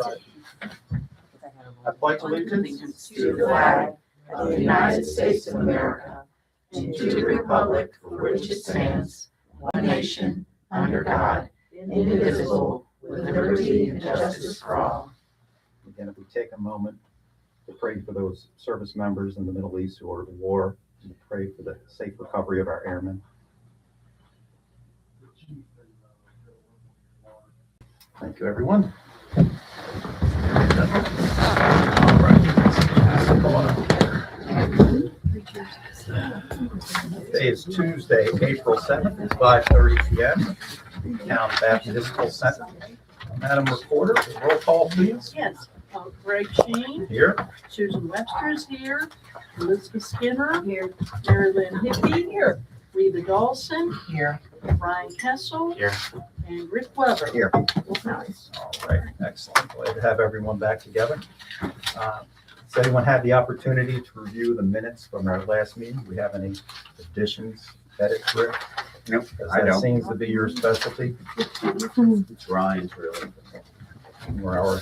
side. I pledge allegiance to the flag of the United States of America and to the republic for which it stands, one nation, under God, indivisible, with liberty and justice for all. Again, if we take a moment to pray for those service members in the Middle East who are at war, and to pray for the safe recovery of our airmen. Thank you, everyone. All right. Today is Tuesday, April 7th, it's 5:30 p.m. Town Bath Municipal Center. Madam Recorder, roll call, please. Yes, Greg Sheen, Here. Susan Webster is here, Elizabeth Skinner. Here. Mary Lynn Hippie. Here. Reba Dawson. Here. Brian Kessel. Here. And Rick Weber. Here. Nice. All right, excellent. Glad to have everyone back together. Has anyone had the opportunity to review the minutes from our last meeting? Do we have any additions, edits, Rick? Nope, Because I that don't. seems to be your specialty. It's Ryan's really. Or our,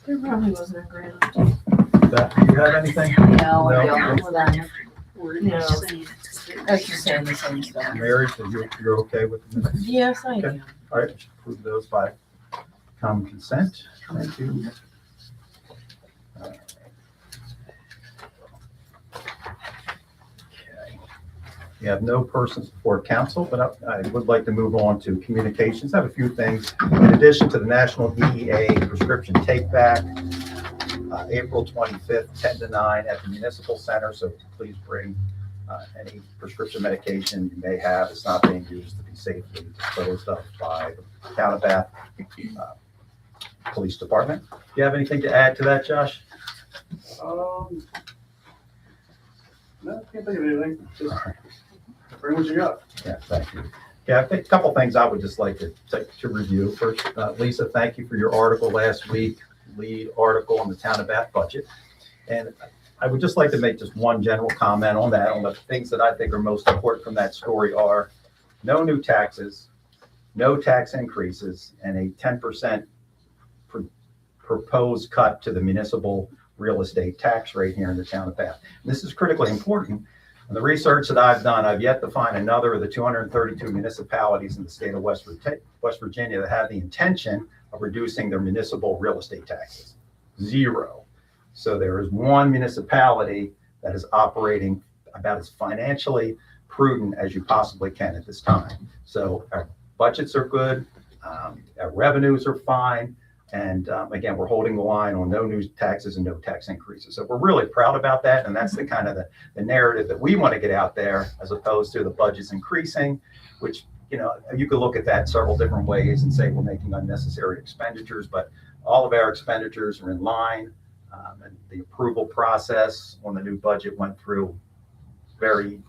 There probably wasn't a grant. Beth, do you have anything? No, I don't. Hold on. We're No. saying That's just saying the same stuff. Mary, so you're okay with the minutes? Yes, I Okay. am. All right, approve those by common consent. Thank you. Okay. We have no persons before council, but I would like to move on to communications. I have a few things. In addition to the National DEA prescription take back, April 25th, 10 to 9 at the Municipal Center. So please bring any prescription medication you may have. It's not being used to be safely disposed of by the Town of Bath Police Department. Do you have anything to add to that, Josh? No, can't think of anything. Just bring what you got. Yeah, thank you. Yeah, I think a couple things I would just like to review. First, Lisa, thank you for your article last week, lead article on the Town of Bath budget. And I would just like to make just one general comment on that. On the things that I think are most important from that story are no new taxes, no tax increases, and a 10% proposed cut to the municipal real estate tax rate here in the Town of Bath. And this is critically important. In the research that I've done, I've yet to find another of the 232 municipalities in the state of West Virginia that have the intention of reducing their municipal real estate taxes. Zero. So there is one municipality that is operating about as financially prudent as you possibly can at this time. So our budgets are good, our revenues are fine, and again, we're holding the line on no new taxes and no tax increases. So we're really proud about that, and that's the kind of the narrative that we want to get out there, as opposed to the budgets increasing, which, you know, you could look at that several different ways and say we're making unnecessary expenditures, but all of our expenditures are in line. And the approval process on the new budget went through very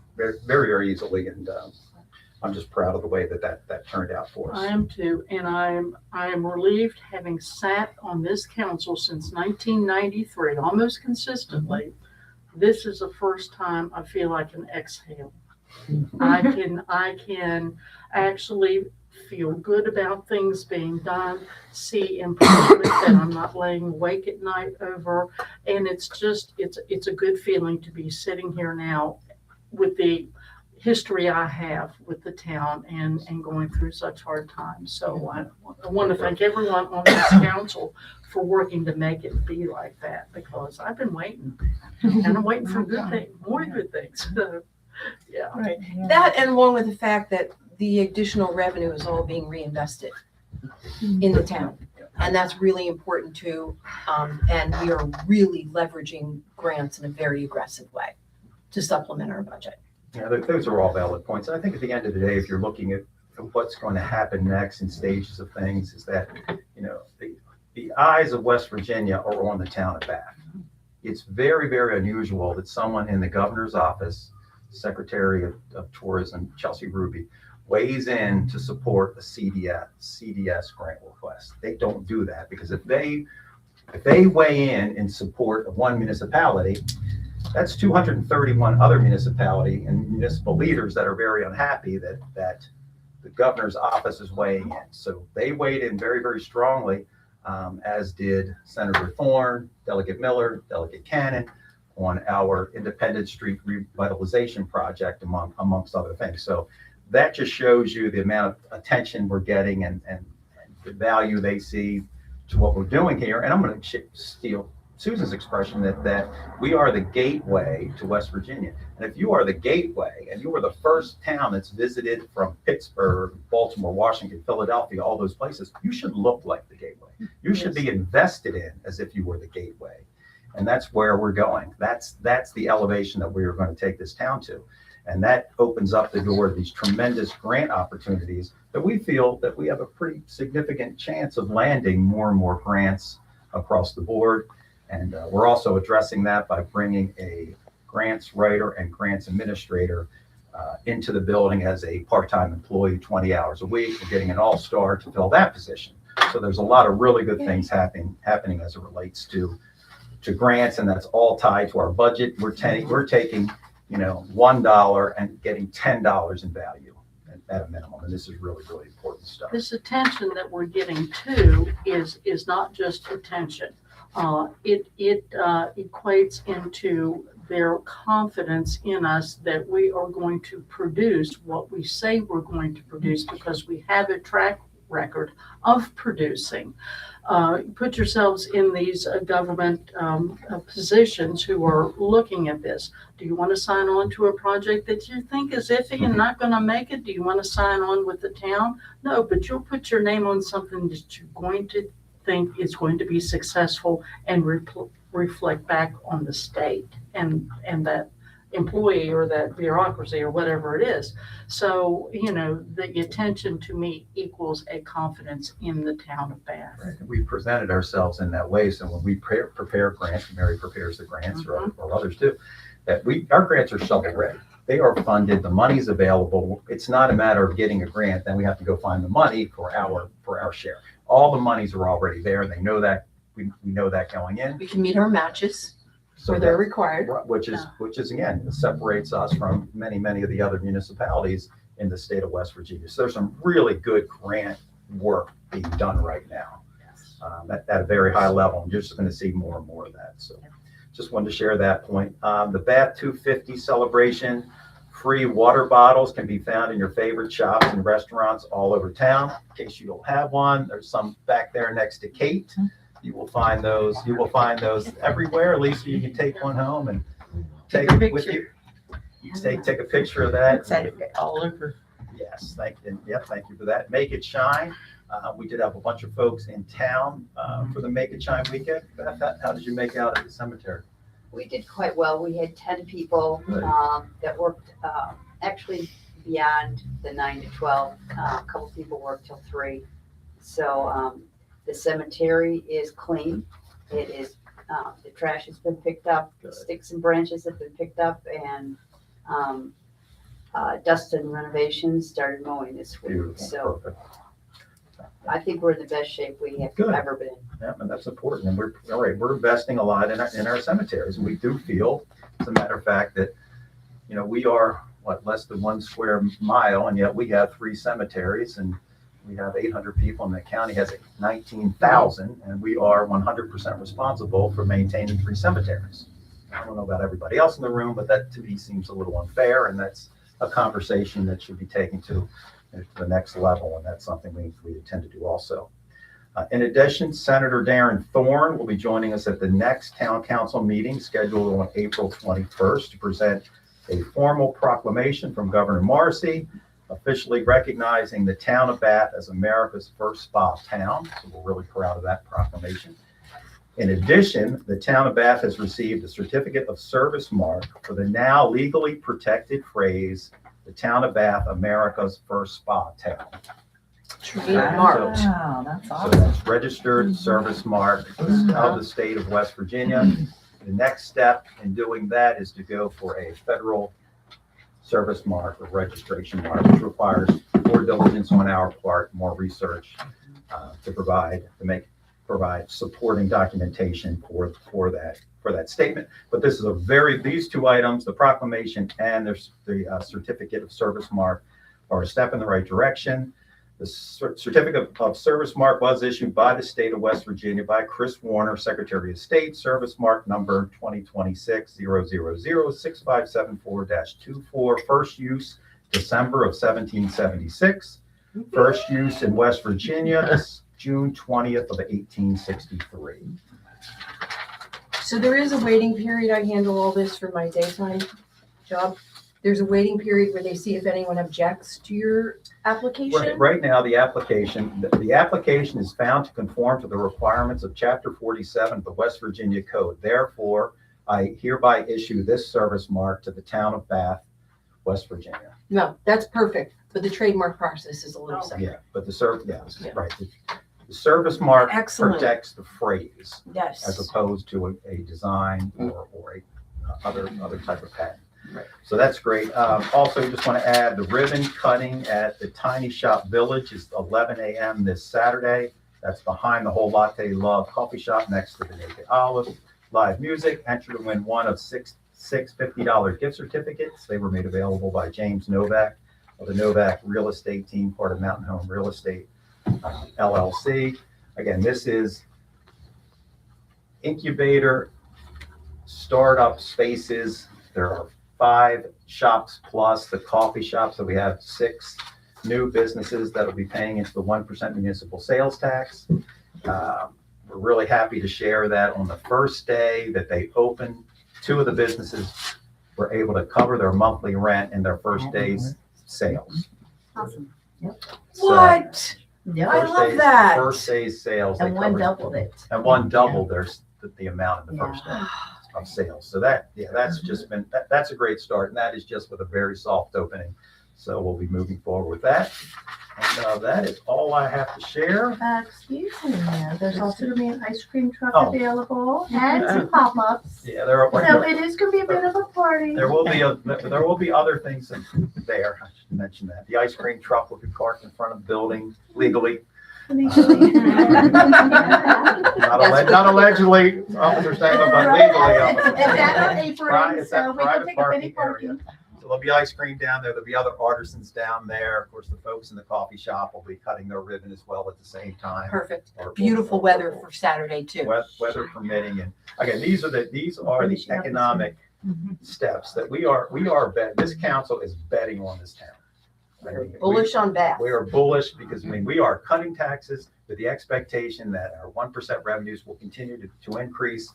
easily, and I'm just proud of the way that turned out for us. I am too, and I am relieved, having sat on this council since 1993, almost consistently. This is the first time I feel I can exhale. I can actually feel good about things being done, see improvement that I'm not laying awake at night over, and it's a good feeling to be sitting here now with the history I have with the town and going through such hard times. So I want to thank everyone on this council for working to make it be like that, because I've been waiting, and I'm waiting for good things, more good things. So, yeah. Right. That, and along with the fact that the additional revenue is all being reinvested in the town. And that's really important too. And we are really leveraging grants in a very aggressive way to supplement our budget. Yeah, those are all valid points. I think at the end of the day, if you're looking at what's going to happen next in stages of things, is that, you know, the eyes of West Virginia are on the Town of Bath. It's very, very unusual that someone in the governor's office, Secretary of Tourism, Chelsea Ruby, weighs in to support a CDS grant request. They don't do that, because if they weigh in support of one municipality, that's 231 other municipality and municipal leaders that are very unhappy that the governor's office is weighing in. So they weighed in very, very strongly, as did Senator Thorne, Delegate Miller, Delegate Cannon, on our Independence Street revitalization project, amongst other things. So that just shows you the amount of attention we're getting and the value they see to what we're doing here. And I'm going to steal Susan's expression that we are the gateway to West Virginia. And if you are the gateway and you are the first town that's visited from Pittsburgh, Baltimore, Washington, Philadelphia, all those places, you should look like the gateway. You should be invested in as if you were the gateway. And that's where we're going. That's the elevation that we are going to take this town to. And that opens up the door to these tremendous grant opportunities that we feel that we have a pretty significant chance of landing more and more grants across the board. And we're also addressing that by bringing a grants writer and grants administrator into the building as a part-time employee, 20 hours a week. We're getting an all-star to fill that position. So there's a lot of really good things happening as it relates to grants, and that's all tied to our budget. We're taking, $1 and getting $10 in value at a minimum, and this is really, really important stuff. This attention that we're getting to is not just attention. It equates into their confidence in us that we are going to produce what we say we're going to produce because we have a track record of producing. Put yourselves in these government positions who are looking at this. Do you want to sign on to a project that you think is iffy and not going to make it? Do you want to sign on with the town? No, but you'll put your name on something that you're going to think is going to be successful and reflect back on the state and that employee or that bureaucracy or whatever it is. So, the attention to me equals a confidence in the town of Bath. Right. We presented ourselves in that way. So when we prepare grants, Mary prepares the grants or others do, that our grants are shovel ready. They are funded. The money's available. It's not a matter of getting a grant. Then we have to go find the money for our share. All the monies are already there. They know that. We know that going in. We can meet our matches So where they're that- required. Which is again, separates us from many of the other municipalities in the state of West Virginia. So there's some really good grant work being done right now at a very high level. I'm just going to see more and more of that. So just wanted to share that point. The Bath 250 celebration, free water bottles can be found in your favorite shops and restaurants all over town. In case you don't have one, there's some back there next to Kate. You will find those everywhere. Lisa, you can take one home and take it with you. Take a picture of that. All over. Yes, thank you for that. Make It Shine. We did have a bunch of folks in town for the Make It Shine weekend. Beth, how did you make out at the cemetery? We did quite well. We had 10 people Good. that worked actually beyond the 9 to 12. A couple people worked till 3. So the cemetery is clean. It is, the trash has been picked up, the Good. sticks and branches have been picked up, and Dustin Renovations started mowing this week. Beautiful, So perfect. I think we're in the best shape we have Good. ever been. Yeah, and that's important. And we're investing a lot in our cemeteries. And we do feel, as a matter of fact, that, we are less than 1 square mile, and yet we have 3 cemeteries, and we have 800 people, and the county has 19,000, and we are 100% responsible for maintaining 3 cemeteries. I don't know about everybody else in the room, but that to me seems a little unfair, and that's a conversation that should be taken to the next level, and that's something we intend to do also. In addition, Senator Darren Thorne will be joining us at the next town council meeting scheduled on April 21st to present a formal proclamation from Governor Morrissey officially recognizing the town of Bath as America's first spa town. So we're really proud of that proclamation. In addition, the town of Bath has received a certificate of service mark for the now legally protected phrase, the town of Bath, America's first spa town. Trademark. Wow, that's So awesome. that's registered service mark of the state of West Virginia. The next step in doing that is to go for a federal service mark or registration mark, which requires more diligence on our part, more research to provide supporting documentation for that statement. But this is these 2 items, the proclamation and the certificate of service mark, are a step in the right direction. The certificate of service mark was issued by the state of West Virginia by Chris Warner, Secretary of State, service mark number 2026-000-6574-24, first use December of 1776, first use in West Virginia, June 20th of 1863. So there is a waiting period. I handle all this for my daytime job. There's a waiting period where they see if anyone objects to your application. Right now, the application is found to conform to the requirements of Chapter 47 of the West Virginia Code. Therefore, I hereby issue this service mark to the town of Bath, West Virginia. No, that's perfect, but the trademark process is a little separate. Yeah, but the Yeah. right. The service mark Excellent. protects the phrase as Yes. opposed to a design or a other type of patent. Right. So that's great. Also, just want to add the ribbon cutting at the Tiny Shop Village is 11 a.m. this Saturday. That's behind the Whole Latte Love Coffee Shop next to the Naked Olive. Live music. Enter to win one of six $50 gift certificates. They were made available by James Novak of the Novak Real Estate Team, part of Mountain Home Real Estate LLC. Again, this is incubator startup spaces. There are 5 shops plus the coffee shop. So we have 6 new businesses that will be paying into the 1% municipal sales tax. We're really happy to share that on the first day that they opened, 2 of the businesses were able to cover their monthly rent in their first day's sales. Awesome. So, What? Yeah, I first love day's- that. First day's sales. they and one covered- doubled it. And one doubled the amount in the Yeah. first day of sales. So that's just been, that's a great start. And that is just with a very soft opening. So we'll be moving forward with that. And that is all I have to share. Excuse me, there's also gonna be an ice cream truck Oh. available and some pop-ups. Yeah, there So are, it is gonna be a bit of a party. there will be other things there. I should mention that. The ice cream truck will be parked in front of the building legally. Not allegedly, Officer Stanton, but legally. It's at our apron, It's at so we can private pick up any parking area. parking. So there'll be ice cream down there. There'll be other artisans down there. Of course, the folks in the coffee shop will be cutting their ribbon as well at the same time. Perfect. Or- Beautiful weather for Saturday too. Weather permitting. And again, these are the Finishing up this economic Mhm. steps that we are this council is betting on this town. I mean, Bullish on Bath. we are bullish because, I mean, we are cutting taxes with the expectation that our 1% revenues will continue to increase.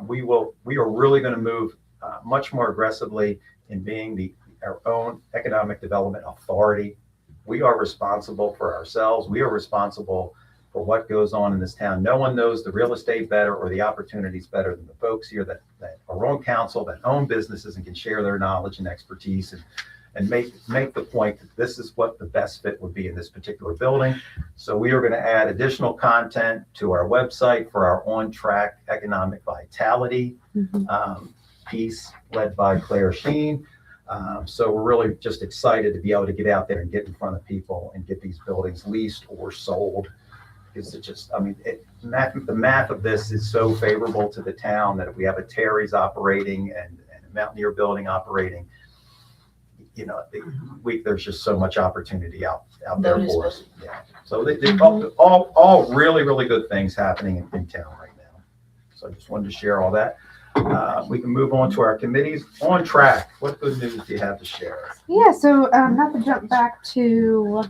We are really going to move much more aggressively in being our own economic development authority. We are responsible for ourselves. We are responsible for what goes on in this town. No one knows the real estate better or the opportunities better than the folks here that are on council, that own businesses and can share their knowledge and expertise and make the point that this is what the best fit would be in this particular building. So we are going to add additional content to our website for our on-track economic vitality piece led by Claire Sheen. So we're really just excited to be able to get out there and get in front of people and get these buildings leased or sold. Because it just, I mean, the math of this is so favorable to the town that if we have a Terry's operating and a Mountaineer building operating, you know, there's just so much opportunity out there for us. Yeah. So they all really, really good things happening in town right now. So I just wanted to share all that. We can move on to our committees. On track. What good news do you have to share? Yeah, so not to jump back to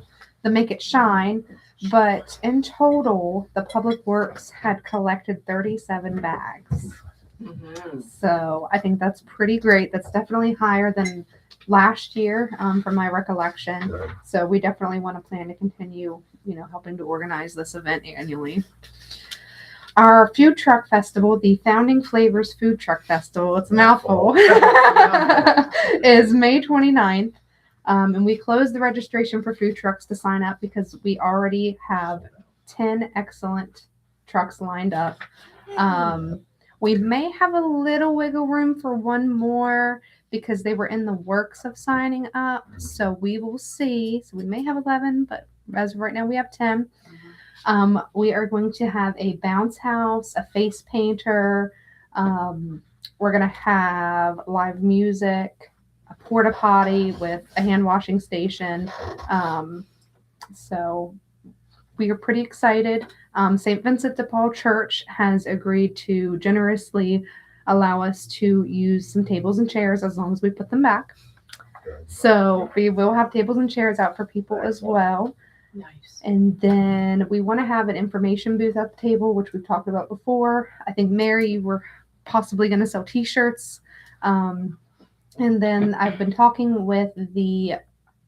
the Make It Shine, but in total, the Public Works had collected 37 bags. Mhm. So I think that's pretty great. That's definitely higher than last year, from my recollection. Good. So we definitely want to plan to continue, helping to organize this event annually. Our food truck festival, the Founding Flavors Food Truck Festival, it's a mouthful, is May 29th. And we closed the registration for food trucks to sign up because we already have 10 excellent trucks lined up. We may have a little wiggle room for one more because they were in the works of signing up. So we will see. So we may have 11, but as of right now, we have 10. We are going to have a bounce house, a face painter. We're going to have live music, a porta potty with a hand washing station. So we are pretty excited. St. Vincent de Paul Church has agreed to generously allow us to use some tables and chairs as long as we put them back. So we will have tables and chairs out for people as well. Nice. And then we want to have an information booth at the table, which we've talked about before. I think, Mary, you were possibly going to sell t-shirts. And then I've been talking with the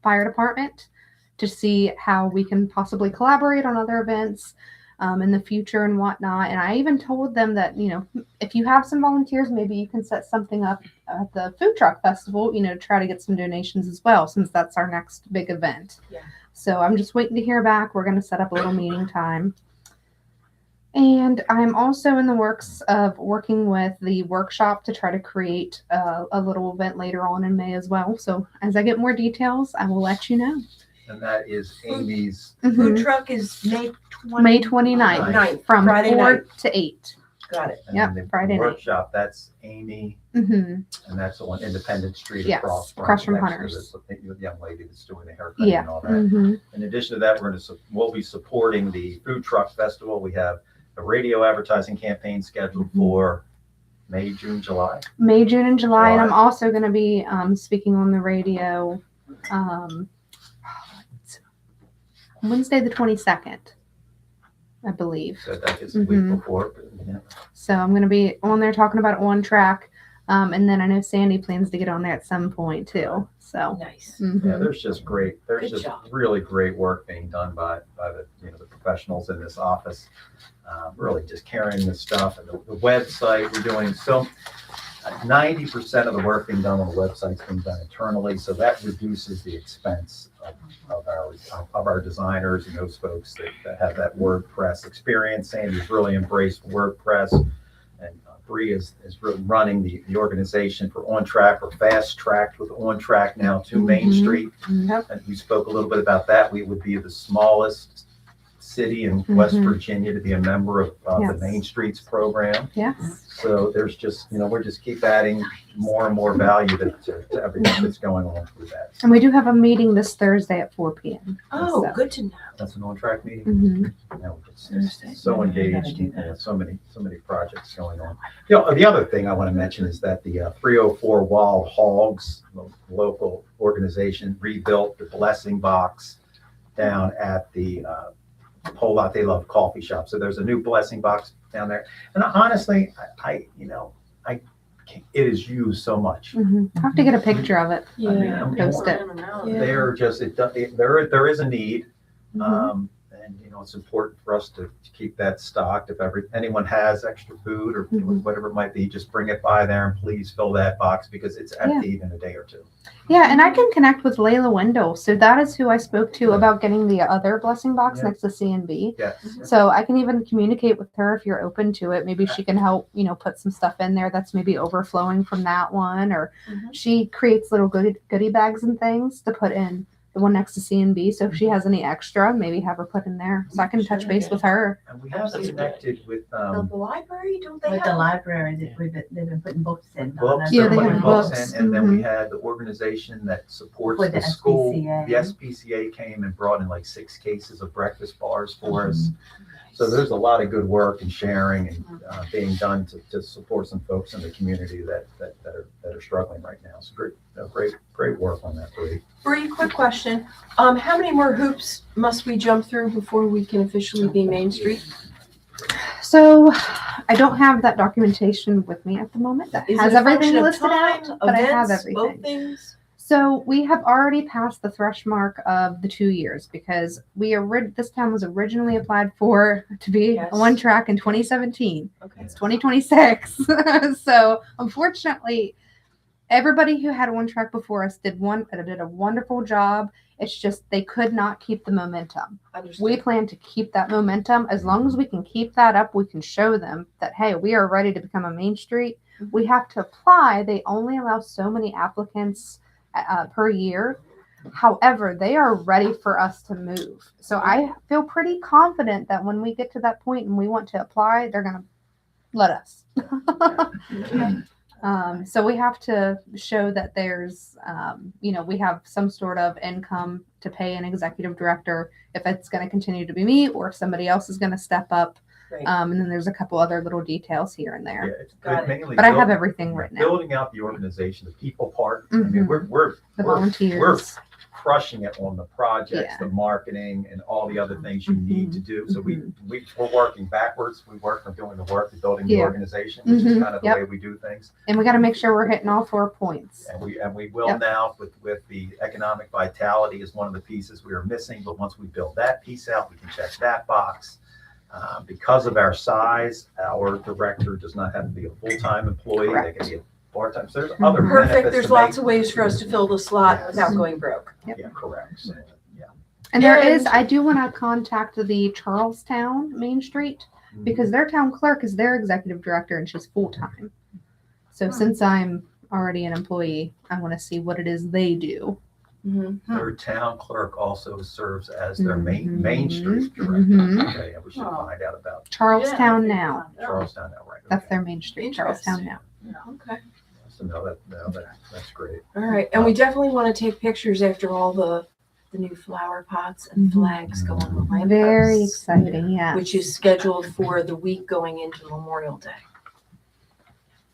fire department to see how we can possibly collaborate on other events in the future and whatnot. And I even told them that, you know, if you have some volunteers, maybe you can set something up at the food truck festival, you know, try to get some donations as well, since that's our next big event. Yeah. So I'm just waiting to hear back. We're going to set up a little meeting time. And I'm also in the works of working with the workshop to try to create a little event later on in May as well. So as I get more details, I will let you know. And that is Amy's, Food truck is May 29th Ninth, from Friday 4 night. to 8. Got it. and Yep, the Friday night. workshop, that's Amy, Mm-hmm. and that's on Independent Street Yes, across. across from next to Hunter's. The young lady that's doing the haircut Yeah. and all that. Mm-hmm. In addition to that, we'll be supporting the Food Truck Festival. We have a radio advertising campaign scheduled for May, June, July. May, June, and July. And I'm July. also going to be speaking on the radio Wednesday the 22nd, I believe. So that is the week Mhm. before. But, yeah. So I'm going to be on there talking about On Track. And then I know Sandy plans to get on there at some point too. So Nice. mhm. Yeah, there's just Good just job. really great work being done by the, the professionals in this office. Really just carrying this stuff, and the website, we're doing 90% of the work being done on the website's being done internally, so that reduces the expense of our designers and those folks that have that WordPress experience. Sandy's really embraced WordPress, and Bree is really running the organization for On Track. We're fast tracked with On Track now to Main Mhm. Street. Yep. And we spoke a little bit about that. We would be the smallest city in West Mhm. Virginia to be a member of the Yes. Main Streets program. Yes. So there's just, we're just keep adding more and more value to everything that's going on through that. And we do have a meeting this Thursday at 4 p.m. Oh, So- good to know. That's an on-track meeting. Mhm. It's so engaged, so many projects going on. The other thing I want to mention is that the 304 Wild Hogs, the local organization, rebuilt the blessing box down at the Whole Lot They Love coffee shop. So there's a new blessing box down there. And honestly, it is used so much. Mhm. I have to get a picture of it. I mean, I'm Post it. Yeah. They're just, there is a need. Mhm. And, it's important for us to keep that stocked. If anyone has extra food or Mhm. whatever it might be, just bring it by there and please fill that box because it's emptied in a day or two. Yeah, and I can connect with Layla Wendell. So that is who I spoke to about getting the other blessing box Yeah. next to C&B. Yes. So I can even communicate with her if you're open to it. Maybe she can help, put some stuff in there that's maybe overflowing from that one. Or Mhm. she creates little goodie bags and things to put in the one next to C&B. So if she has any extra, maybe have her put in there. So I can touch base with her. And we have That's connected with, The library, don't they With the have? library, they've been putting books in. books, Yeah, they're they putting have books books. in, and then we had the organization that supports With the the school. SPCA. The SPCA came and brought in like 6 cases of breakfast bars for us. So there's a lot of good work and sharing and being done to support some folks in the community that are struggling right now. So great work on that, Bree. Bree, quick question. How many more hoops must we jump through before we can officially be Main Street? So I don't have that documentation with me at the moment. That Is has it a everything function of listed time, out, but I have events, both everything. things? So we have already passed the thresh mark of the 2 years because this town was originally applied for to be Yes. a one track in 2017. Okay. It's 2026. So unfortunately, everybody who had a one track before us did a wonderful job. It's just they could not keep the momentum. Understood. We plan to keep that momentum. As long as we can keep that up, we can show them that, hey, we are ready to become a Main Street. We have to apply. They only allow so many applicants per year. However, they are ready for us to move. So I feel pretty confident that when we get to that point and we want to apply, they're going to let us. Okay. So we have to show that there's, we have some sort of income to pay an executive director if it's going to continue to be me or if somebody else is going to step up. Great. And then there's a couple other little details here and Yeah, there. it's Got it. mainly But I have build- everything written out. Building out the organization, the people part. I mean, Mhm. we're The we're volunteers. crushing it on the projects, Yeah. the marketing, and all the other things you need to do. So we're working backwards. We work from doing the work of building the Yeah. organization, which is Mhm. kind of the Yep. way we do things. And we got to make sure we're hitting all 4 points. And we will Yep. now with the economic vitality is one of the pieces we are missing. But once we build that piece out, we can check that box. Because of our size, our director does not have to be a full-time employee. They Correct. can be a part-time. So there's other Perfect. benefits There's to lots make. of ways for us to fill the slot Yes. without going broke. Yeah, correct. So, yeah. And there And- is, I do want to contact the Charlestown Main Street because their town clerk is their executive director and she's full time. So since I'm already an employee, I want to see what it is they do. Their town clerk also serves as their Main Mhm. Street director. Mhm. Okay, and we should Oh. find out about Charlestown Yeah, now. Charlestown now, right? That's okay. their Main Street, Charlestown now. Okay. So that's great. All right. And we definitely want to take pictures after all the new flower pots and Mhm. flags go on the lampposts. Very exciting, yeah. Which is scheduled for the week going into Memorial Day.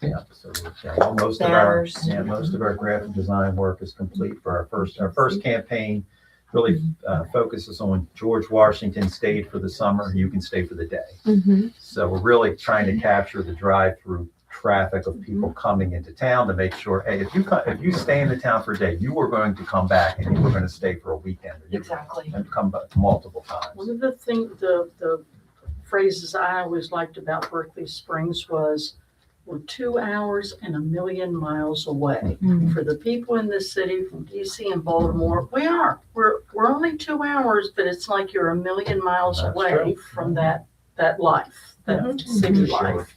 Yeah, so well, most of our, Banners. most of our graphic design work is complete for our first campaign. Really focuses on George Washington stayed for the summer, you can stay for the day. Mhm. So we're really trying to capture the drive-through traffic of people coming into town to make sure, hey, if you stay in the town for a day, you are going to come back and you were going to stay for a weekend. Or you were Exactly. going to come back multiple times. One of the things, the phrases I always liked about Berkeley Springs was, we're 2 hours and 1,000,000 miles away. Mhm. For the people in this city from DC and Baltimore, we are. We're only 2 hours, but it's like you're 1,000,000 miles That's away true. from that life, that Mhm. city Sure. life.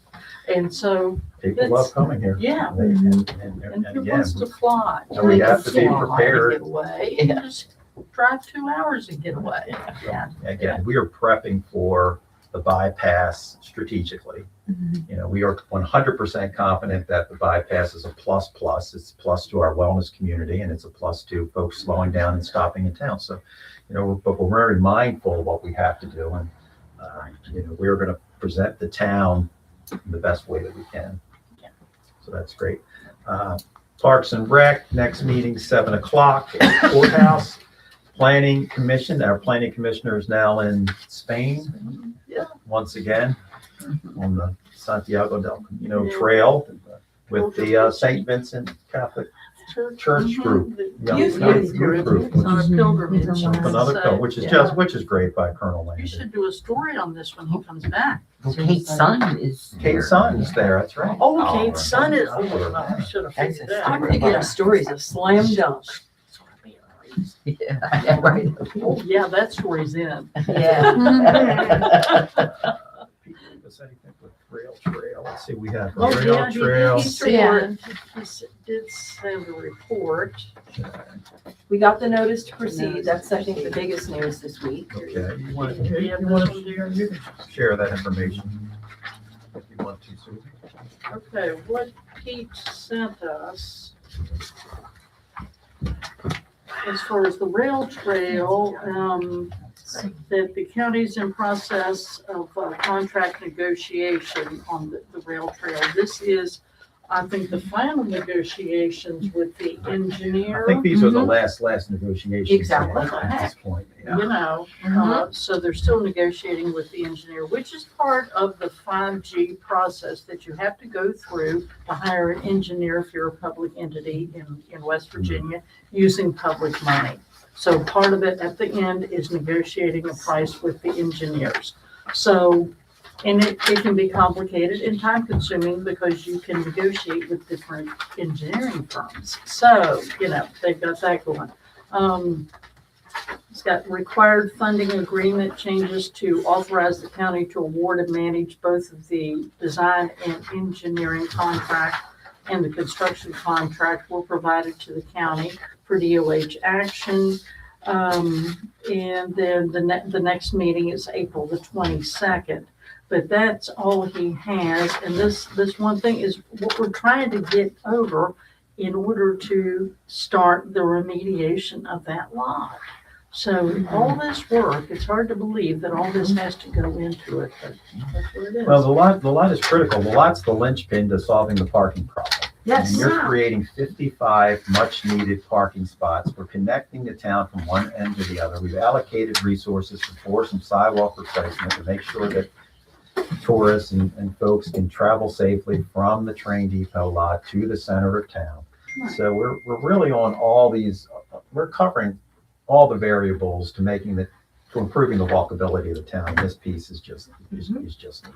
And so, People love coming here. yeah, And and who again, wants to fly? and we have to be Fly and prepared. Get away, and just drive 2 hours and get away. Yeah. Again, we are prepping for the bypass strategically. Mhm. We are 100% confident that the bypass is a plus. It's a plus to our wellness community and it's a plus to folks slowing down and stopping in town. So, but we're very mindful of what we have to do. And, we're going to present the town in the best way that we can. So that's great. Parks and Rec, next meeting, 7:00 at the courthouse. Planning Commission, our planning commissioner is now in Spain. Yeah. Once again, on the Santiago del Camino Yeah. Trail with the St. Vincent Catholic Church group. Young Youth group, It's on a pilgrimage. Another, So, which is yeah. which is great by Colonel You Landon. should do a story on this when he comes back. Kate's son is. Kate's son is there, that's right. Oh, Kate's son is, I should have figured that. I'm thinking of stories of slam dunk. Yeah, right. Yeah, that story's in. Yeah. People leave us anything with rail trail. Let's see, we have a Oh, rail yeah, trail. he Yeah. did send a report. Okay, We got the notice to proceed. That's, I think, the biggest news this week. you want Do you have to this one, dear? share that information if you want to, Susan. Okay, what Pete sent us as far as the rail trail, that the county's in process of contract negotiation on the rail trail. This is, I think, the final negotiations with the engineer. I think these are the last negotiations. Exactly. At this point, yeah. You know, so they're still negotiating with the engineer, which is part of the 5G process that you have to go through to hire an engineer if you're a public entity in West Virginia using public money. So part of it at the end is negotiating a price with the engineers. So, and it can be complicated and time consuming because you can negotiate with different engineering firms. So, they've got that going. It's got required funding agreement changes to authorize the county to award and manage both of the design and engineering contract and the construction contract were provided to the county for DOH action. And then the next meeting is April the 22nd. but that's all he has. And this one thing is what we're trying to get over in order to start the remediation of that lot. So all this work, it's hard to believe that all this has to go into it, but that's what it is. Well, the lot is critical. The lot's the linchpin to solving the parking problem. Yes. And you're creating 55 much-needed parking spots. We're connecting the town from one end to the other. We've allocated resources for some sidewalk replacement to make sure that tourists and folks can travel safely from the train depot lot to the center of town. Right. So we're really on all these, we're covering all the variables to improving the walkability of the town. This piece is just needed. So,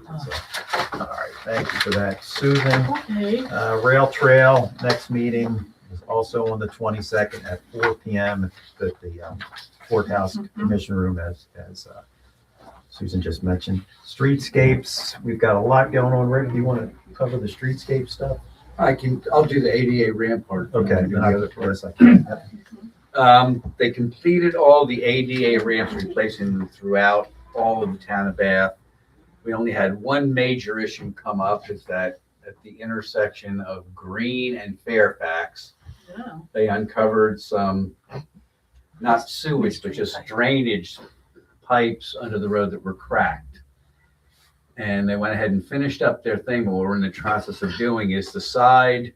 all right, thank you for that. Susan, Okay. Rail Trail, next meeting is also on the 22nd at 4 PM at the Courthouse Commission Room as Susan just mentioned. Streetscapes, we've got a lot going on. Rick, do you want to cover the streetscape stuff? I'll do the ADA ramp part. Okay. Do the other part. Yes, I can. Yep. They completed all the ADA ramps, replacing them throughout all of the town of Bath. We only had one major issue come up, is that at the intersection of Green and Fairfax, Yeah. they uncovered some, not sewage, but just drainage pipes under the road that were cracked. And they went ahead and finished up their thing. What we're in the process of doing is the side,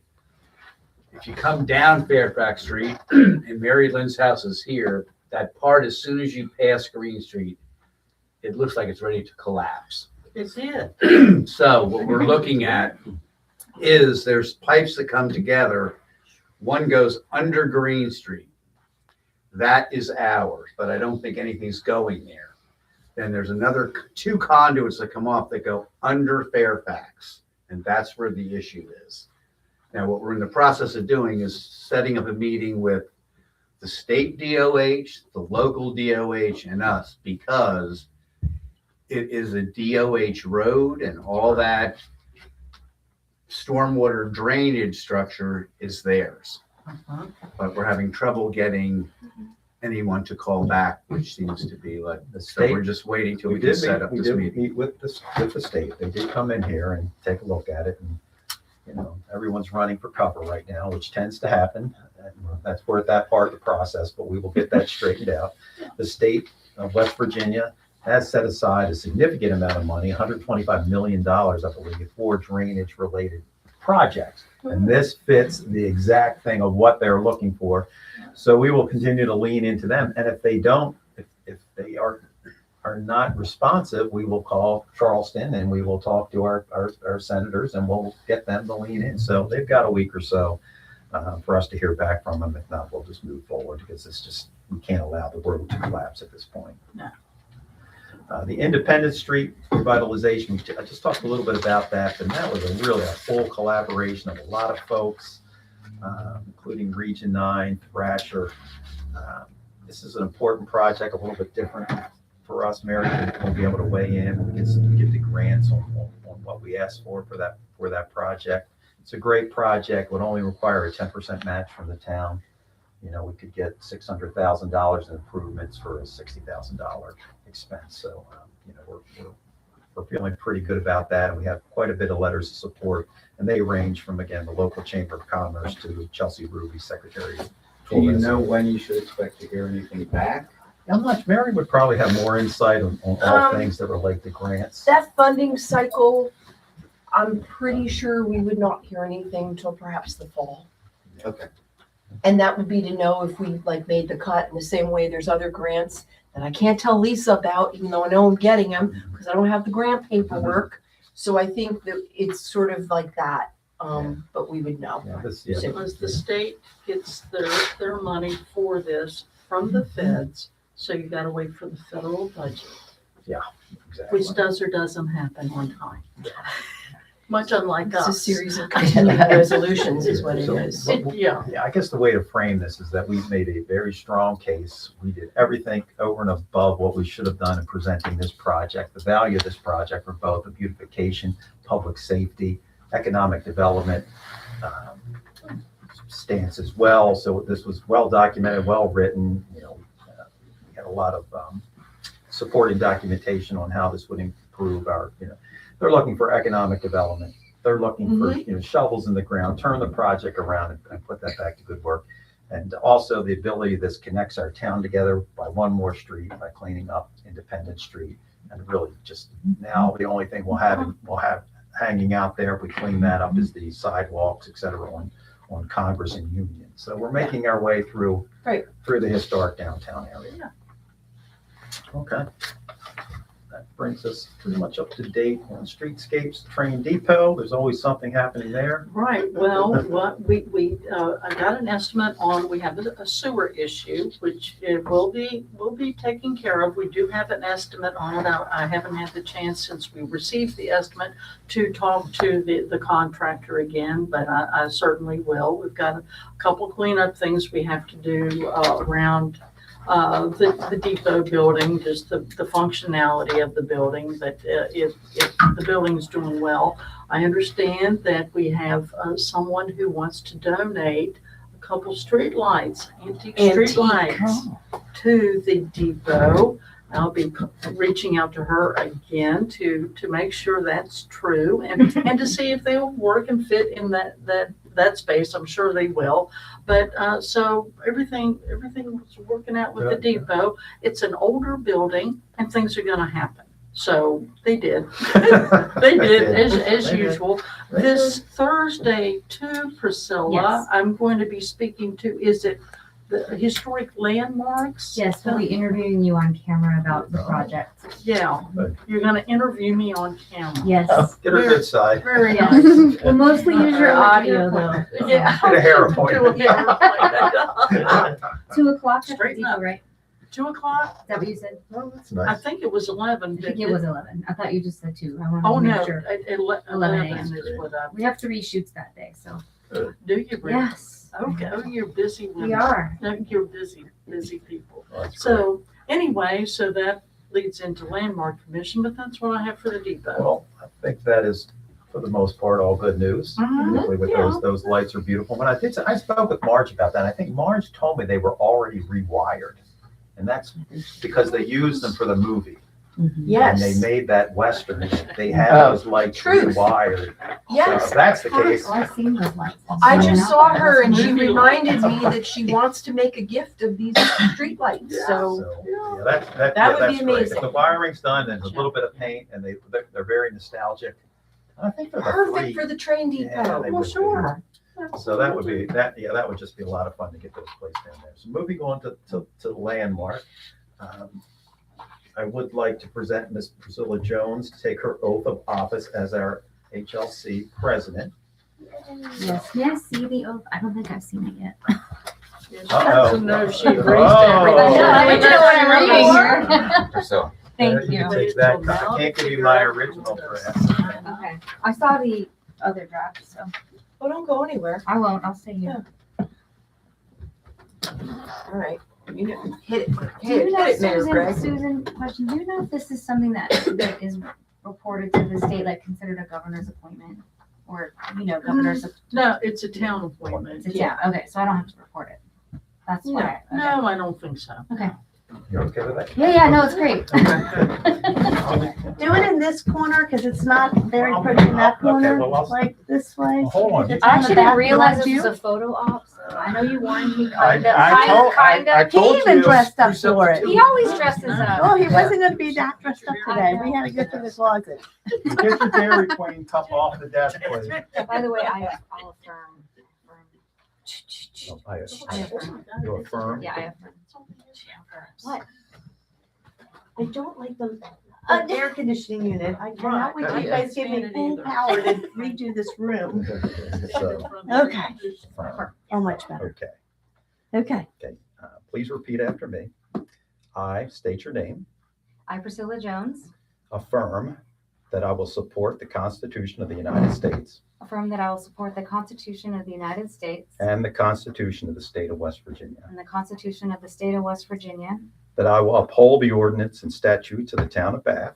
if you come down Fairfax Street and Mary Lynn's house is here, that part, as soon as you pass Green Street, it looks like it's ready to collapse. It did. So what we're looking at is there's pipes that come together. One goes under Green Street. That is ours, but I don't think anything's going there. Then there's another two conduits that come off that go under Fairfax, and that's where the issue is. Now, what we're in the process of doing is setting up a meeting with the state DOH, the local DOH, and us, because it is a DOH road and all that stormwater drainage structure is theirs. But we're having trouble getting anyone to call back, which seems to be like, The so we're state, just waiting till we we can did set up meet, we this did meeting. meet with the state. They did come in here and take a look at it, and everyone's running for cover right now, which tends to happen. And that's we're at that part of the process, but we will get that straightened out. The state of West Virginia has set aside a significant amount of money, $125 million, I believe, for drainage-related projects. And this fits the exact thing of what they're looking for. So we will continue to lean into them. And if they don't, if they are not responsive, we will call Charleston and we will talk to our senators and we'll get them to lean in. So they've got a week or so for us to hear back from them. If not, we'll just move forward because it's just, we can't allow the road to collapse at this point. No. The Independence Street revitalization, I just talked a little bit about that, and that was really a full collaboration of a lot of folks, including Region 9, Thrasher. This is an important project, a little bit different for us. Mary will be able to weigh in. We get the grants on what we asked for that project. It's a great project, would only require a 10% match from the town. We could get $600,000 in improvements for a $60,000 expense. So, we're feeling pretty good about that. And we have quite a bit of letters of support, and they range from, again, the local Chamber of Commerce to Chelsea Ruby, Secretary. Do you know when you should expect to hear anything back? I'm not, Mary would probably have more insight on all things that relate to grants. That funding cycle, I'm pretty sure we would not hear anything until perhaps the fall. Okay. And that would be to know if we made the cut in the same way there's other grants that I can't tell Lisa about, even though I know I'm getting them, because I don't have the grant paperwork. So I think that it's sort of like that, but we would know. Because the state gets their money for this from the feds, so you gotta wait for the federal budget, Exactly. which does or doesn't happen on time. Much unlike It's a us. series of continuing resolutions is what it So- is. Yeah. Yeah, I guess the way to frame this is that we've made a very strong case. We did everything over and above what we should have done in presenting this project. The value of this project for both the beautification, public safety, economic development stance as well. So this was well documented, well written. We had a lot of supporting documentation on how this would improve our, they're looking for economic development. They're looking for, shovels in the ground, turn the project around and put that back to good work. And also the ability this connects our town together by one more street, by cleaning up Independence Street. And really just now, the only thing we'll have hanging out there, if we clean that up, is the sidewalks, et cetera, on Congress and Union. So we're making our way through the historic downtown area. Yeah. Okay. That brings us pretty much up to date on streetscapes, train depot. There's always something happening there. Right, well, what I got an estimate on, we have a sewer issue, which it will be taken care of. We do have an estimate on it. I haven't had the chance since we received the estimate to talk to the contractor again, but I certainly will. We've got a couple cleanup things we have to do around the depot building, just the functionality of the building, but if the building's doing well. I understand that we have someone who wants to donate a couple street lights, antique street lights to the depot. I'll be reaching out to her again to make sure that's true and to see if they'll work and fit in that space. I'm sure they will. But so everything was working out with the depot. It's an older building and things are going to happen. So they did. They did as usual. This Thursday to Priscilla, Yes. I'm going to be speaking to, is it the historic landmarks? Yes, we'll be interviewing you on camera about the project. Yeah, you're going to interview me on camera. Yes. Get her good side. Very Yes. nice. We'll mostly use your audio though. Yeah. Get a hair Do appointment. a hair appointment. 2 o'clock at the Straighten depot, up. right? 2 o'clock? Is that what you said? Oh, that's I nice. think it was 11. I think it was 11. I thought you just said 2. I wanted Oh, to make no, sure. 11 a.m. is what I, We have 3 shoots that day, so. do you really? Yes, Okay, oh, you're busy women. we are. No, you're busy people. Oh, that's great. So anyway, so that leads into Landmark Commission, but that's what I have for the depot. Well, I think that is, for the most part, all good news. Mhm. Particularly with those lights are beautiful. When I spoke with Marge about that. I think Marge told me they were already rewired. And that's because they used them for the movie. And they made that Western. They had those lights Truth. rewired. So Yes. if that's the case, Oh, I've seen those lights. I just saw her and she Movie reminded me that she wants to make a gift of these streetlights, so. so, yeah, that That would be that's great. If amazing. the wiring's done and a little bit of paint and they're very nostalgic. I think they're the Perfect three. for the train Yeah, depot. they Well, would be. sure. So that would be, that would just be a lot of fun to get those placed in there. So moving on to Landmark. I would like to present Ms. Priscilla Jones to take her oath of office as our HLC president. Yes. May I see the oath? I don't think I've seen it yet. She has to know she agrees to Oh. everything. I don't know what I'm reading here. So, Thank You you. can take that. I can't give you my original draft. Okay. I saw the other draft, so Oh, don't go anywhere. I won't. I'll stay here. All right. You know, hit it. Do Hit you know, it, Mayor Greg. Susan, question, do you know if this is something that is reported to the state, like considered a governor's appointment? Or, governor's, No, it's a town appointment. yeah, okay, so I don't have to report it. That's No, why. Okay. no, I don't think so. You okay with that? Yeah, no, it's great. Do it in this corner, because it's not very pretty in that Okay, corner, well, I'll- like this way. Well, hold on. It's I on the actually back. didn't realize That's this was you? a photo op, so I know you warned me I kinda. told He even you. dressed up for it. He always dresses up. Oh, he wasn't gonna be that dressed up today. We had to go through the closet. Get your Dairy Queen cup off the desk, please. By the way, I'll affirm. Oh, I affirm. You affirm? Yeah, I affirm. What? I don't like those air conditioning unit. I cannot wait till you Right. guys give me Can't full either. power to redo this room. So, Okay. affirm. Oh, much better. Okay. Okay. Please repeat after me. I state your name. I, Priscilla Jones, Affirm that I will support the Constitution of the United States affirm that I will support the Constitution of the United States and the Constitution of the State of West Virginia. and the Constitution of the State of West Virginia, That I will uphold the ordinance and statutes of the town of Bath.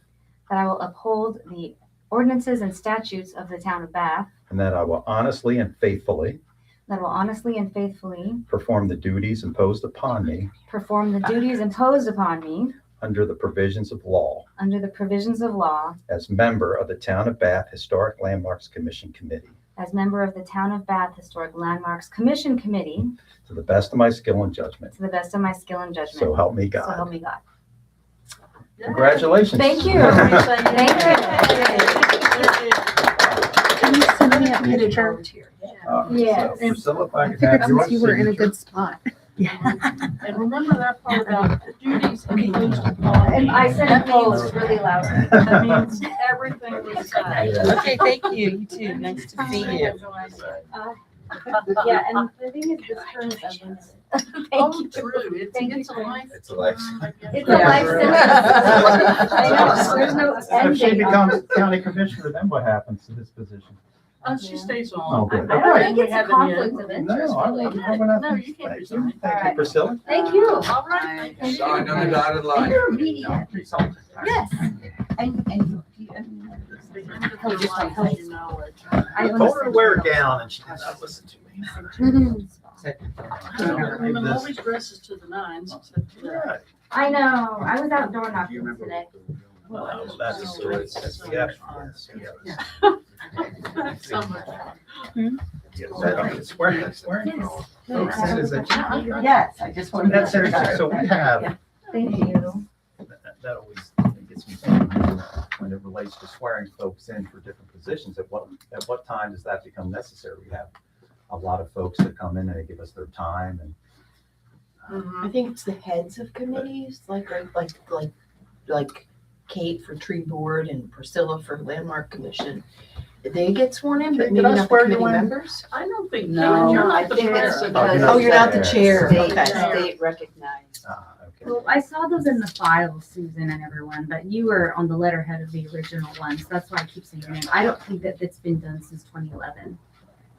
that I will uphold the ordinances and statutes of the town of Bath, And that I will honestly and faithfully that I will honestly and faithfully perform the duties imposed upon me perform the duties imposed upon me under the provisions of law under the provisions of law as member of the Town of Bath Historic Landmarks Commission Committee, as member of the Town of Bath Historic Landmarks Commission Committee to the best of my skill and judgment. to the best of my skill and judgment. So help me So help God. me God. Congratulations. Thank you. Thank Can you send me a Need a picture? volunteer. Yes. So, Priscilla, if I I could figured have your since you were in a signature. good spot. And remember that part about duties imposed And upon. I said it means really loud. That means everything was said. Yeah. Okay, thank you. You too. Nice to see you. Yeah, and the thing is, this term is unlimited. Thank Oh, you. true, it's, Thank you it's a for- life. It's a life. It's a life sentence. I know, there's no If end she date on becomes county commissioner, then what happens to this position? She stays Oh, on. good. I don't think it's a conflict of No, interest, I really. wouldn't. No, you can't resign. Thank you, Alright. Priscilla. Thank you. All right. thank you. Sign on the dotted line. You're immediate. Yes. The end of your life, you know it. I Told her to wear a gown and she did not listen to me. Women always dresses to the nines, except today. Yeah. I know, I was out door knocking today. Well, that's yeah, yes. So much. Swearing. Yes. That is a- Yes, I just wanted That's interesting. So we have, Thank you. that always gets me thinking when it relates to swearing folks in for different positions. At what time does that become necessary? We have a lot of folks that come in and they give us their time and. Mhm. I think it's the heads of committees, like Kate for tree board and Priscilla for landmark commission. They get sworn in, but Kate, maybe did I not the swear you committee in? members. I don't think, No, you're I not the think that's president. because. Oh, you're not the chair. State, Okay. state recognized. Okay. Well, I saw those in the file, Susan and everyone, but you were on the letterhead of the original ones. That's why I keep saying your name. I don't think that it's been done since 2011.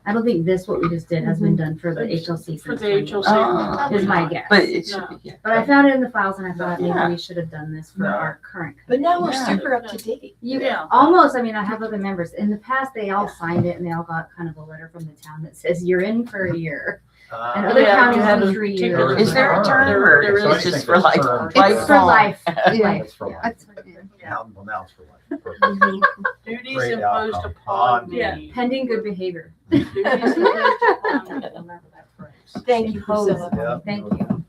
I don't think this, what we just did, has been done for the HLC For since the 2011. HLC. Is my guess. But it should be, yeah. But I found it in the files and I thought maybe Yeah. we should have done this for No. our current. But now we're Yeah. super up to date. You Yeah. almost, I mean, I have other members. In the past, they all signed it and they all got kind of a letter from the town that says you're in for a year. And other Yeah, counties you have do to 3 take years. it Is there a term There or is. it's just for like It's It's for lifelong? life. Yeah. Life. It's for life. That's Well, now it's for life. Duties Great imposed outcome. upon me. Yeah, pending good behavior. Duties imposed upon me. Remember that phrase. Thank you, Priscilla. Yeah. Thank you.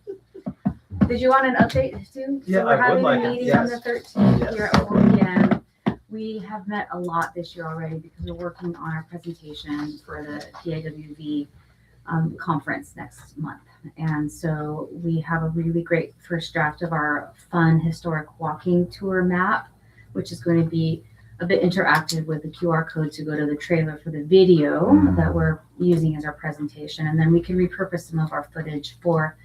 Did you want an update too? Yeah, So I we're would having like a it, meeting on the yes. 13th Yes. here at 4 p.m. We have met a lot this year already because we're working on our presentation for the PAWV conference next month. And so we have a really great first draft of our fun historic walking tour map, which is going to be a bit interactive with the QR code to go to the trailer for the video that we're using as our presentation. And then we can repurpose some of our footage for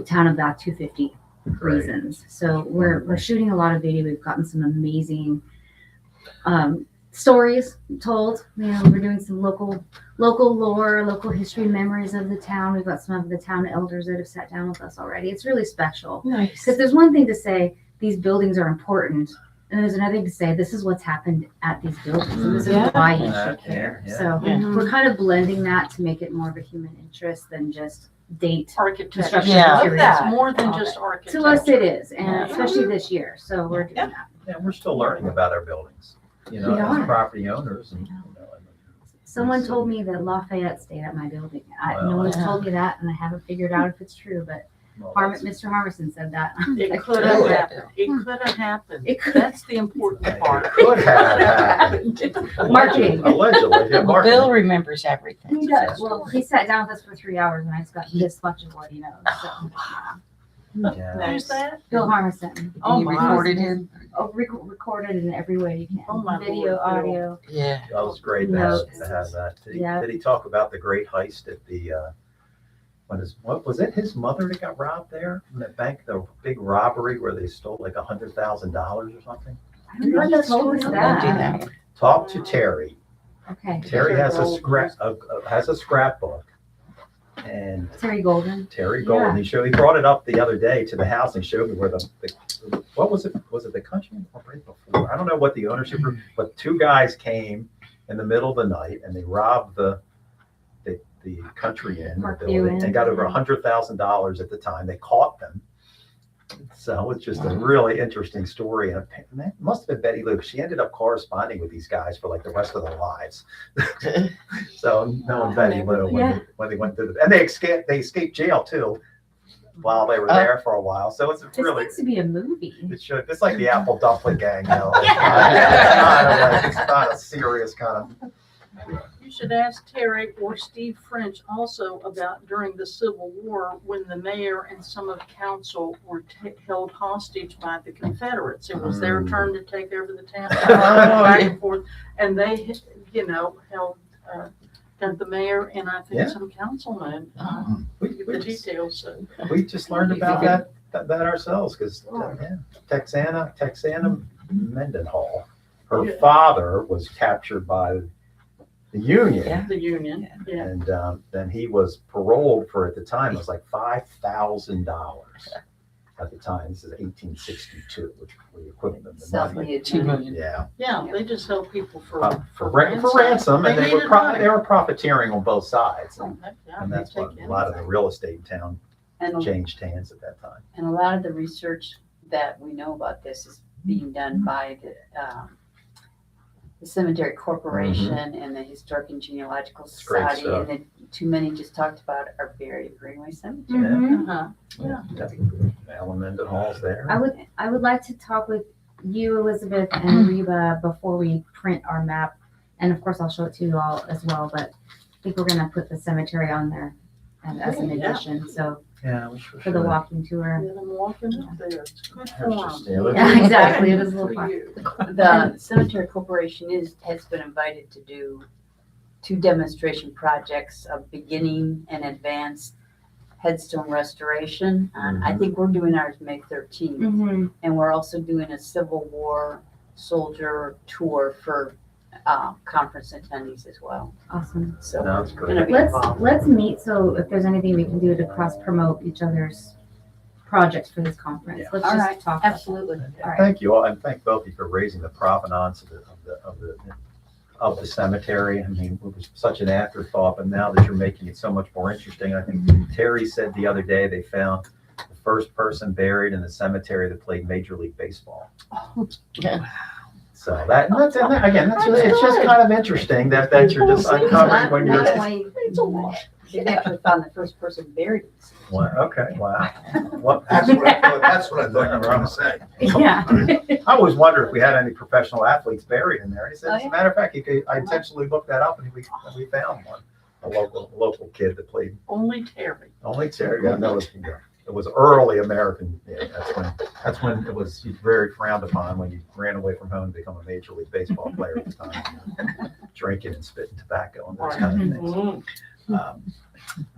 Town of Bath 250 Great. reasons. So we're shooting a lot of video. We've gotten some amazing stories told. You know, we're doing some local lore, local history, memories of the town. We've got some of the town elders that have sat down with us already. It's really special. Nice. Because there's one thing to say these buildings are important, and there's another thing to say this is what's happened at these buildings, and this is Yeah. why you Yeah, should care. yeah. So Mhm. we're kind of blending that to make it more of a human interest than just date Architecture. construction Yeah. It's materials. more than just architecture. To us, it is, and Yeah. especially this year. So we're doing that. Yeah, we're still learning about our buildings, you know, We as are. property owners and, Someone told me that Lafayette stayed at my building. No Well, one's yeah. told me that, and I haven't figured out if it's true. But well, Mr. Harmison said that. It could have happened. It could have happened. It could. That's the important part. Could have happened. Marketing. Allegedly, yeah, Well, marketing. Bill remembers everything. He does. Well, he sat down with us for 3 hours, and I just got this much of what he knows. So, Yeah. Who's that? Bill Harmison. Oh, You my. recorded him? Recorded in every way you can. Oh, my Video, Lord, Bill. audio. Yeah. That was great to have that. Yeah. Did he talk about the great heist at the, what was it, his mother that got robbed there? In the bank, the big robbery where they stole like $100,000 or something? I don't know if he told us Don't do that. that. Talk to Terry. Okay. Terry has a scrapbook. And Terry Golden. Terry Golden, he brought it up the other day to the house and showed me where what was it? Was it the country or right before? I don't know what the ownership group, but 2 guys came in the middle of the night and they robbed the country inn. Parkview building. They Inn. got over $100,000 at the time. They caught them So it's just a really interesting story. And it must have been Betty Lou. She ended up corresponding with these guys for like the rest of their lives. So knowing Betty Lou when they went through and they escaped jail too while they were there for a while. So it's This really, needs to be a movie. it should, it's like the Apple Dumpling Gang, you know. It's not a serious kind of. You should ask Terry or Steve French also about during the Civil War when the mayor and some of council were held hostage by the Confederates. It was their turn to take over the town, back and forth, and they, held the mayor and I think Yeah. some councilmen. The details. So. We just learned about that ourselves because Texana Mendenhall, her Yeah. father was captured by the Union. The union, yeah. And then he was paroled for, at the time, it was like $5,000 at the time. This is 1862, which was the equivalent of the money. Self-made money. Yeah, Yeah, they just held people for ransom, and they needed money. were profiteering on both sides. Oh, heck yeah, And they that's take when a lot of the anything. real estate in town And, changed hands at that time. and a lot of the research that we know about this is being done by the Cemetery Corporation and the Historic and Genealogical Mm-hmm. Great Society, stuff. and the too many just talked about are buried at Greenway Cemetery. Mhm. Uh-huh. Alan Mendenhall's there. I would like to talk with you, Elizabeth, and Reba before we print our map. And of course, I'll show it to you all as well, but I think we're gonna put the cemetery on there and as an Yeah. addition, so Yeah, we should. for the walking tour. Yeah, them walking up there, it's good That's form. just- Yeah, exactly, it is a little For fun. you. The Cemetery Corporation has been invited to do 2 demonstration projects of beginning and advanced headstone restoration. And I think we're doing ours May 13th. Mm-hmm. And we're also doing a Civil War soldier tour for conference attendees as well. Awesome. So No, that's we're great. gonna be Let's involved. meet, so if there's anything we can do to cross promote each other's projects for this conference, Yeah. let's All just right, talk. about absolutely. that. All right. Thank you all, and thank both of you for raising the provenance of the cemetery. I mean, it was such an afterthought, but now that you're making it so much more interesting, I think Terry said the other day they found the first person buried in the cemetery that played Major League Baseball. So it's just kind of interesting that you're just uncovering when you're. They actually found the first person buried. Wow, okay, wow. Well, That's what I thought you were gonna say. Yeah. I always wondered if we had any professional athletes buried in there. And he said, Oh, as a yeah. matter of fact, I intentionally looked that up and we found one. A local kid that played Only Terry. only Terry. Yeah, no, it was early American. Yeah, that's when it was very frowned upon when you ran away from home to become a Major League Baseball player at the time, drinking and spitting tobacco and those kind of things. Mhm.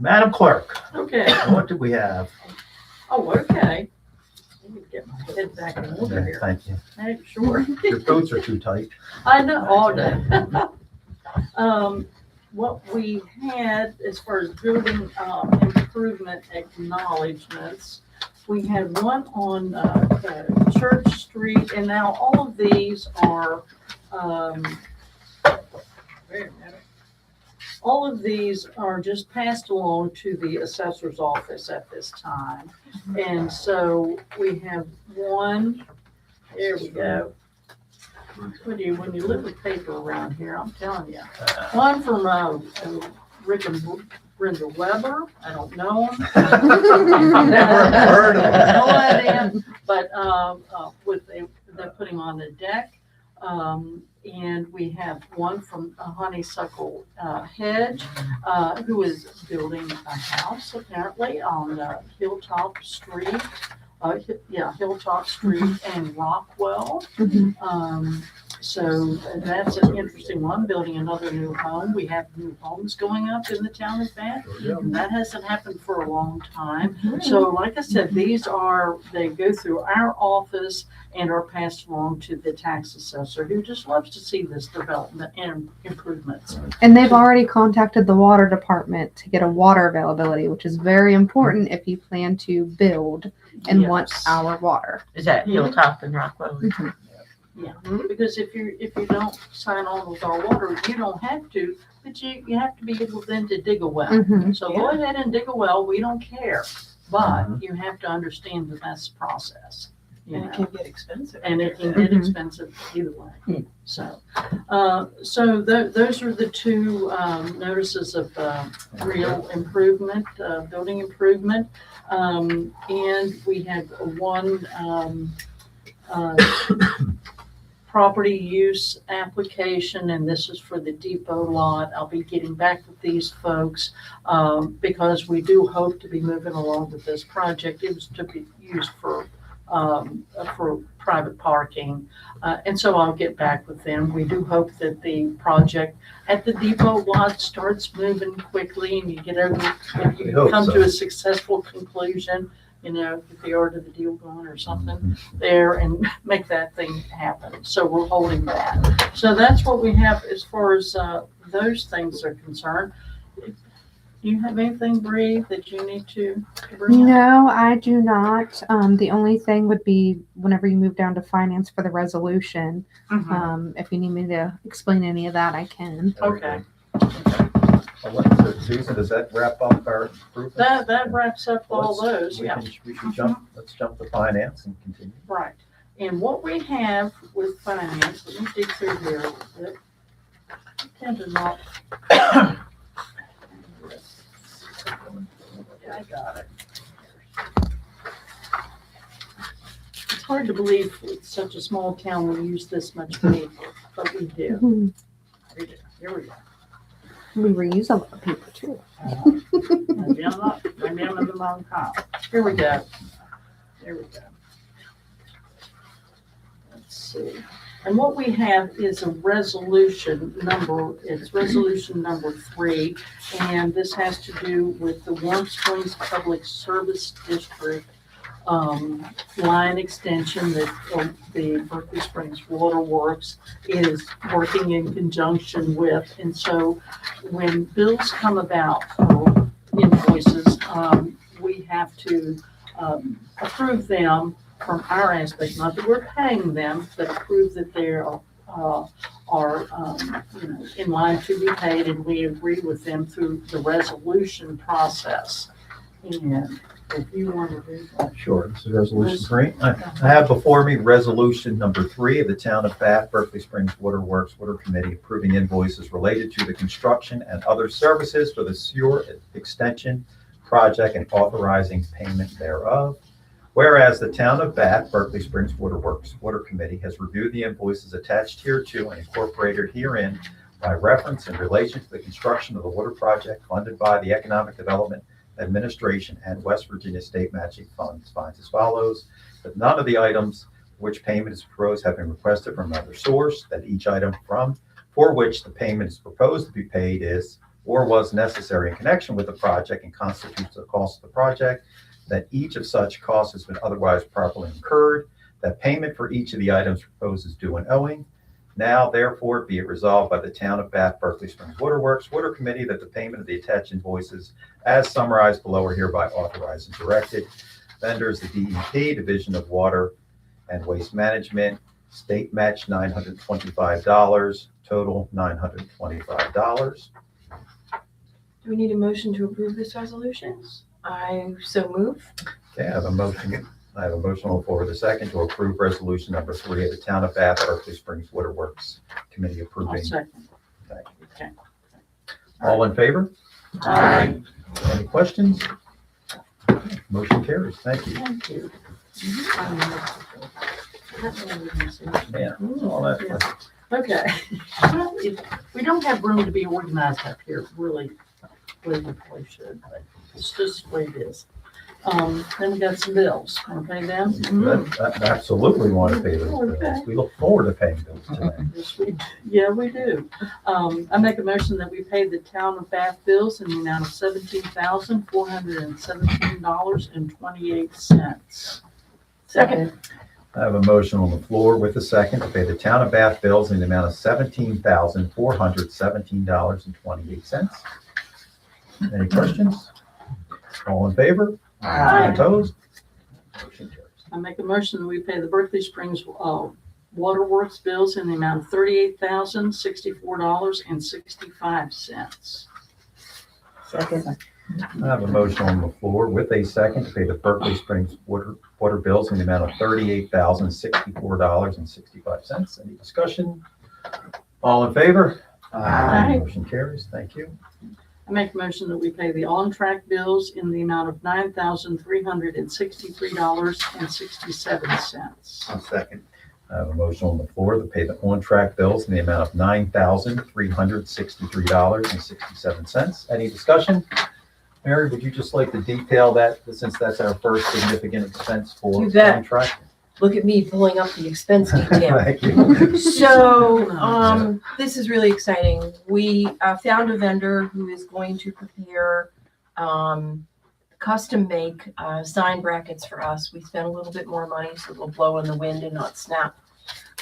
Madam Clerk, Okay, what do we have? oh, okay. Let me get my head back in order here. Thank you. Hey, sure. Your boots are too tight. I know, all day. What we had as far as building improvement acknowledgements, we had one on Church Street, and now all of these are, wait a minute. All of these are just passed along to the assessor's office at this time. And so we have one, there we go. When you look at paper around here, I'm telling you. One from Rick and Brenda Weber, I don't know them. Never heard of them. No idea, but they're putting on the deck. And we have one from Honeysuckle Hedge, who is building a house apparently on Hilltop Street. Hilltop Street and Rockwell. So that's an interesting one, building another new home. We have new homes going up in the town of Bath. And that hasn't happened for a long time. So like I said, they go through our office and are passed along to the tax assessor, who just loves to see this development and improvements. And they've already contacted the water department to get a water availability, which is very important if you plan to build and want Yes. our water. Is that Hilltop and Rockwell? Yeah, because if you don't sign on with our water, you don't have to, but you have to be able then to dig a well. Mhm. So go ahead and dig a well, we don't care. but you have to understand that that's the process. You And know? it can get expensive. And it can get expensive either way. So, those are the two, notices of, real improvement, building improvement. And we have one, property use application, and this is for the depot lot. I'll be getting back with these folks, because we do hope to be moving along with this project. It was to be used for private parking. And so I'll get back with them. We do hope that the project at the depot lot starts moving quickly and you get over, if We you hope come so. to a successful conclusion, you know, get the art of the deal going or something there and make that thing happen. So we're holding that. So that's what we have as far as those things are concerned. Do you have anything, Bree, that you need to bring up? No, I do not. The only thing would be whenever you move down to finance for the resolution. Mhm. If you need me to explain any of that, I can. Okay. Susan, does that wrap up our improvements? That wraps up all those, We yeah. should jump, let's jump to finance and continue. Right. And what we have with finance, let me dig through here a little bit. I tend to not. I got it. It's hard to believe it's such a small town we use this much paper, but we do. Mhm. We do. Here we go. We reuse a lot of paper too. Maybe I'm in the wrong pile. Here we go. There we go. Let's see. And what we have is a resolution number, it's resolution number 3, and this has to do with the Warm Springs Public Service District line extension that the Berkeley Springs Water Works is working in conjunction with. And so when bills come about for invoices, we have to approve them from our aspect, not that we're paying them, but approve that they are in line to be paid, and we agree with them through the resolution process. And if you want to do that. Sure, this is resolution 3. I have before me resolution number 3 of the Town of Bath, Berkeley Springs Water Works Water Committee approving invoices related to the construction and other services for the sewer extension project and authorizing payment thereof. Whereas the Town of Bath, Berkeley Springs Water Works Water Committee has reviewed the invoices attached hereto and incorporated herein by reference in relation to the construction of the water project funded by the Economic Development Administration and West Virginia State Matching Funds, finds as follows: that none of the items which payment is proposed have been requested from another source, that each item for which the payment is proposed to be paid is or was necessary in connection with the project and constitutes the cost of the project, that each of such costs has been otherwise properly incurred, that payment for each of the items proposed is due and owing. Now, therefore, be it resolved by the Town of Bath, Berkeley Springs Water Works Water Committee that the payment of the attached invoices as summarized below are hereby authorized and directed. Vendors, the DEP, Division of Water and Waste Management, state match $925, total $925. Do we need a motion to approve this resolution? I so move. Okay, I have a motion. I have a motion on the floor with a second to approve resolution number 3 of the Town of Bath, Berkeley Springs Water Works Committee I'll approving. second. Thank Okay. All in favor? Aye. Any questions? Motion carries. Thank you. Thank you. Yeah, all that. Okay. We don't have room to be organized up here, really. We probably should, but it's just the way it is. Then we got some bills. Want to pay them? That absolutely want to pay those bills. Okay. We look forward to paying bills tonight. Yes, yeah, we do. I make a motion that we pay the Town of Bath bills in the amount of $17,417.28. Second. I have a motion on the floor with a second to pay the Town of Bath bills in the amount of $17,417.28. Any questions? All in favor? Aye. Opposed? Motion carries. I make a motion that we pay the Berkeley Springs Waterworks bills in the amount of $38,064.65. Second. I have a motion on the floor with a second to pay the Berkeley Springs water bills in the amount of $38,064.65. Any discussion? All in favor? Aye. Motion carries. Thank you. I make a motion that we pay the on-track bills in the amount of $9,363.67. I'll second. I have a motion on the floor to pay the on-track bills in the amount of $9,363.67. Any discussion? Mary, would you just like to detail that, since that's our first significant expense for You bet. on-track? Look at me pulling up the expense detail. Thank you. So, this is really exciting. We found a vendor who is going to prepare custom make sign brackets for us. We spent a little bit more money so it'll blow in the wind and not snap.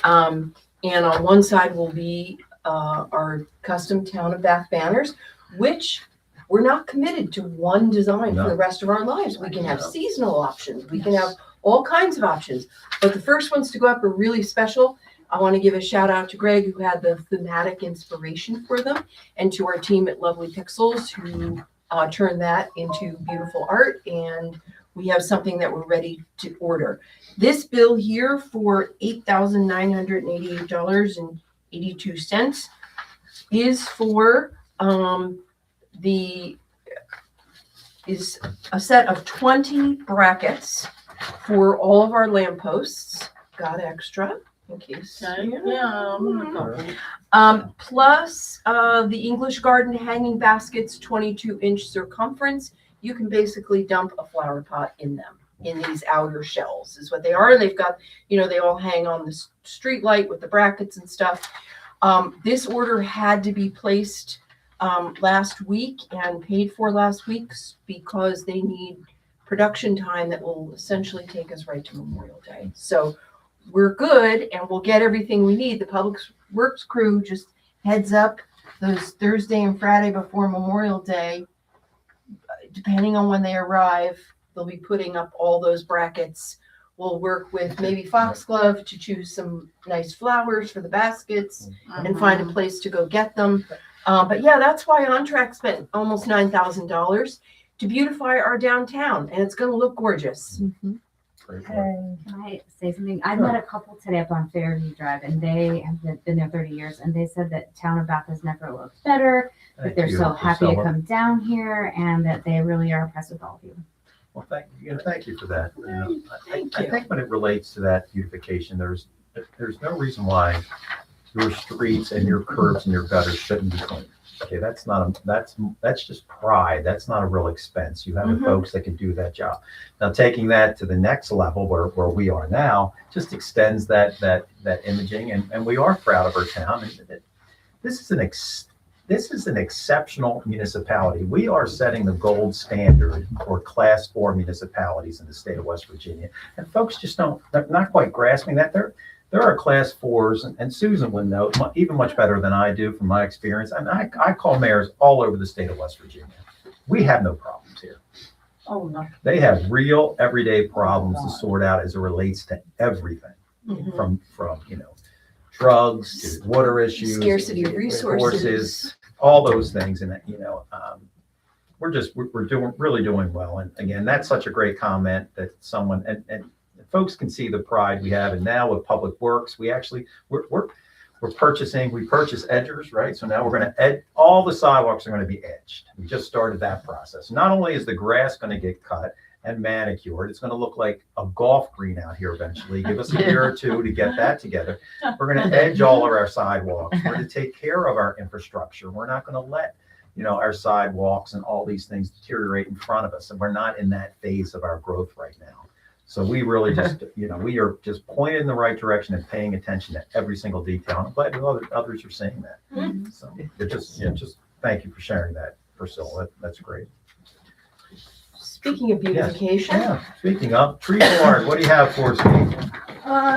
And on one side will be our custom Town of Bath banners, which we're not committed to one design for No. the rest of our lives. We can have No. seasonal options. We can have all kinds of options. But the first ones to go up are really special. I want to give a shout out to Greg, who had the thematic inspiration for them, and to our team at Lovely Pixels, who turned that into beautiful art. And we have something that we're ready to order. This bill here for $8,988.82 is for is a set of 20 brackets for all of our lampposts. Got extra in case. Okay, yeah, I'm gonna go. Plus the English Garden hanging baskets, 22-inch circumference. You can basically dump a flower pot in them, in these outer shells is what they are. And they've got, they all hang on the street light with the brackets and stuff. This order had to be placed last week and paid for last week because they need production time that will essentially take us right to Memorial Day. So we're good and we'll get everything we need. The Public Works crew just heads up those Thursday and Friday before Memorial Day. Depending on when they arrive, they'll be putting up all those brackets. We'll work with maybe Foxglove to choose some nice flowers for the baskets and find a place to go get them. But yeah, that's why OnTrack spent almost $9,000 to beautify our downtown, and it's going to look gorgeous. Great work. Can I say something? I met a couple today up on Fairview Drive, and they have been there 30 years, and they said that Town of Bath has never looked better, that Thank they're you, so happy to Priscilla. come down here, and that they really are impressed with all of you. Well, thank you for that. Thank I you. think when it relates to that beautification, there's no reason why your streets and your curbs and your gutters shouldn't be clean. Okay, that's just pride. That's not a real expense. You have the Mhm. folks that can do that job. Now, taking that to the next level where we are now just extends that imaging, and we are proud of our town. And this is an exceptional municipality. We are setting the gold standard for Class 4 municipalities in the state of West Virginia, and folks just they're not quite grasping that. There are Class 4s, and Susan would know even much better than I do from my experience. And I call mayors all over the state of West Virginia. We have no problems here. Oh, no. They have real everyday problems to sort out as it relates to everything, Mhm. from drugs to water issues, Scarcity of horses, resources. all those things. And we're really doing well. And again, that's such a great comment that someone and folks can see the pride we have. And now with Public Works, we purchase edgers, right? So now we're going to all the sidewalks are going to be edged. We just started that process. Not only is the grass going to get cut and manicured, it's going to look like a golf green out here eventually. Give us a year or two to get that together. We're going to edge all of our sidewalks. We're going to take care of our infrastructure. We're not going to let our sidewalks and all these things deteriorate in front of us. And we're not in that phase of our growth right now. So we really just, we are just pointed in the right direction and paying attention to every single detail. I'm glad others are saying that. So just thank you for sharing that, Priscilla. That's great. Speaking of beautification, Yeah. Speaking of tree board, what do you have for us, Steve?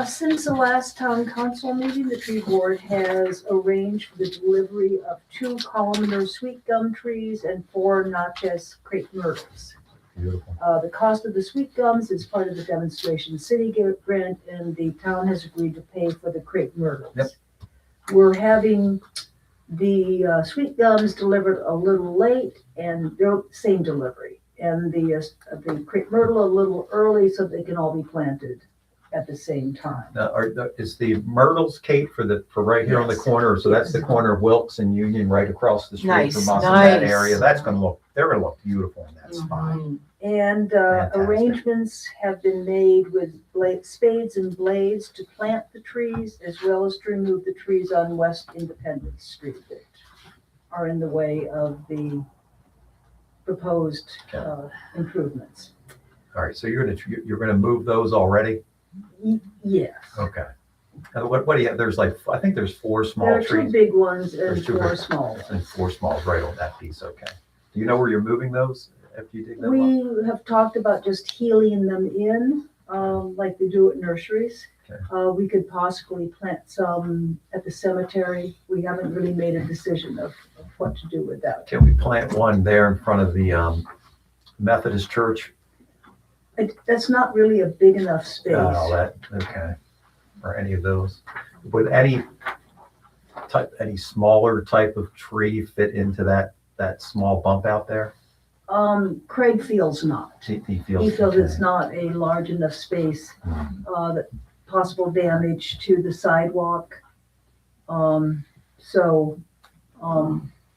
Since the last town council meeting, the tree board has arranged for the delivery of 2 columnar sweet gum trees and 4 Natchez crepe myrtles. Beautiful. The cost of the sweet gums is part of the demonstration city grant, and the town has agreed to pay for the crepe myrtles. Yep. We're having The sweet gums delivered a little late and they're same delivery. And the crepe myrtle a little early so they can all be planted at the same time. Now, is the myrtles, Kate, for right here on the corner? So that's the corner of Wilkes and Union, right across the street Nice, from us in that nice. area. They're gonna look beautiful in that spot. Mhm. And Fantastic. arrangements have been made with spades and blades to plant the trees as well as to remove the trees on West Independence Street that are in the way of the proposed improvements. All right, so you're gonna move those already? Yes. Okay. What do you have? There's I think there's 4 There small are 2 trees big ones and There's 2 4 big- small ones. and 4 smalls right on that piece, okay. Do you know where you're moving those after you dig them up? We have talked about just healing them in, like they do at nurseries. Okay. We could possibly plant some at the cemetery. We haven't really made a decision of what to do with that. Can we plant one there in front of the Methodist church? That's not really a big enough space. Oh, okay. Or any of those? Would any smaller type of tree fit into that small bump out there? Craig feels not. He He feels. feels it's okay. not a large enough space, Hmm. that possible damage to the sidewalk. So,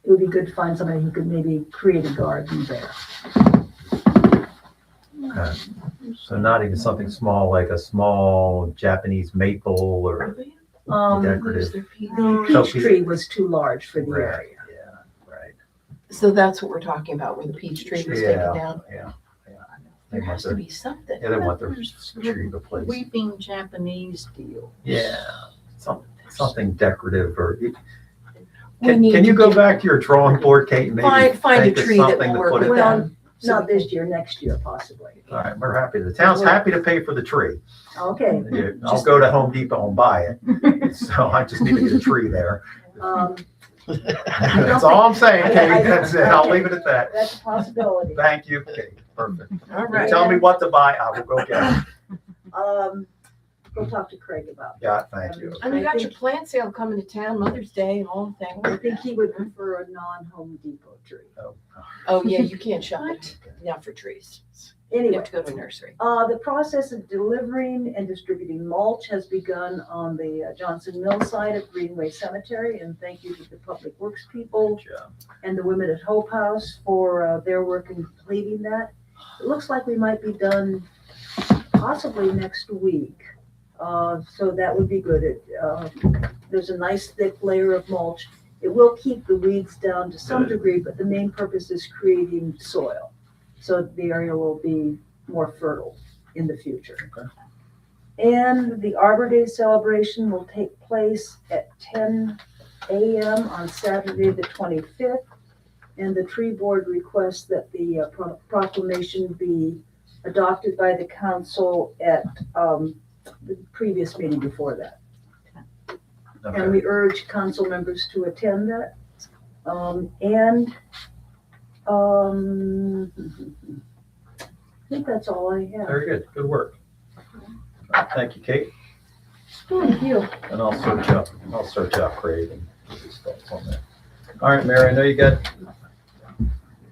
it would be good to find somebody who could maybe create a garden there. Okay. So not even something small, like a small Japanese maple or decorative. The So peach tree was too large for the Right. area. Yeah, right. So that's what we're talking about, where the peach tree was taken down. Yeah. There They has want to their, be something. yeah, they want their There's tree replaced. Weeping Japanese deal. Yeah, something decorative or. We Can need you to go get- back to your drawing board, Kate, and maybe Find a think of tree that something will to work put with it Well, them. Not this year, next year possibly. All right, we're happy. The town's happy to pay for the tree. Okay. Yeah, I'll go to Home Depot and buy it. So I just need to get a tree there. Um, That's all I'm saying, Kate. That's it. I'll leave it at that. That's a possibility. Thank you, Kate. Perfect. All You right. tell me what to buy, I will go get it. We'll talk to Craig about that. Yeah, thank you. And you got your plant sale coming to town, Mother's Day and all the I things. think he would prefer a non-Home Depot tree. Oh, yeah, you can't shop it now for trees. You Anyway, have to go to a nursery. the process of delivering and distributing mulch has begun on the Johnson Mill side of Greenway Cemetery. And thank you to the Public Works people Good job. and the women at Hope House for their work in completing that. It looks like we might be done possibly next week. So that would be good. There's a nice thick layer of mulch. It will keep the weeds down to some degree, but the main purpose is creating soil. So the area will be more fertile in the future. Okay. And the Arbor Day celebration will take place at 10 a.m. on Saturday, the 25th. And the tree board requests that the proclamation be adopted by the council at the previous meeting before that. And Okay. we urge council members to attend that. I think that's all I have. Very good. Good work. Thank you, Kate. Thank you. And I'll search out Craig and get his thoughts on that. All right, Mary, I know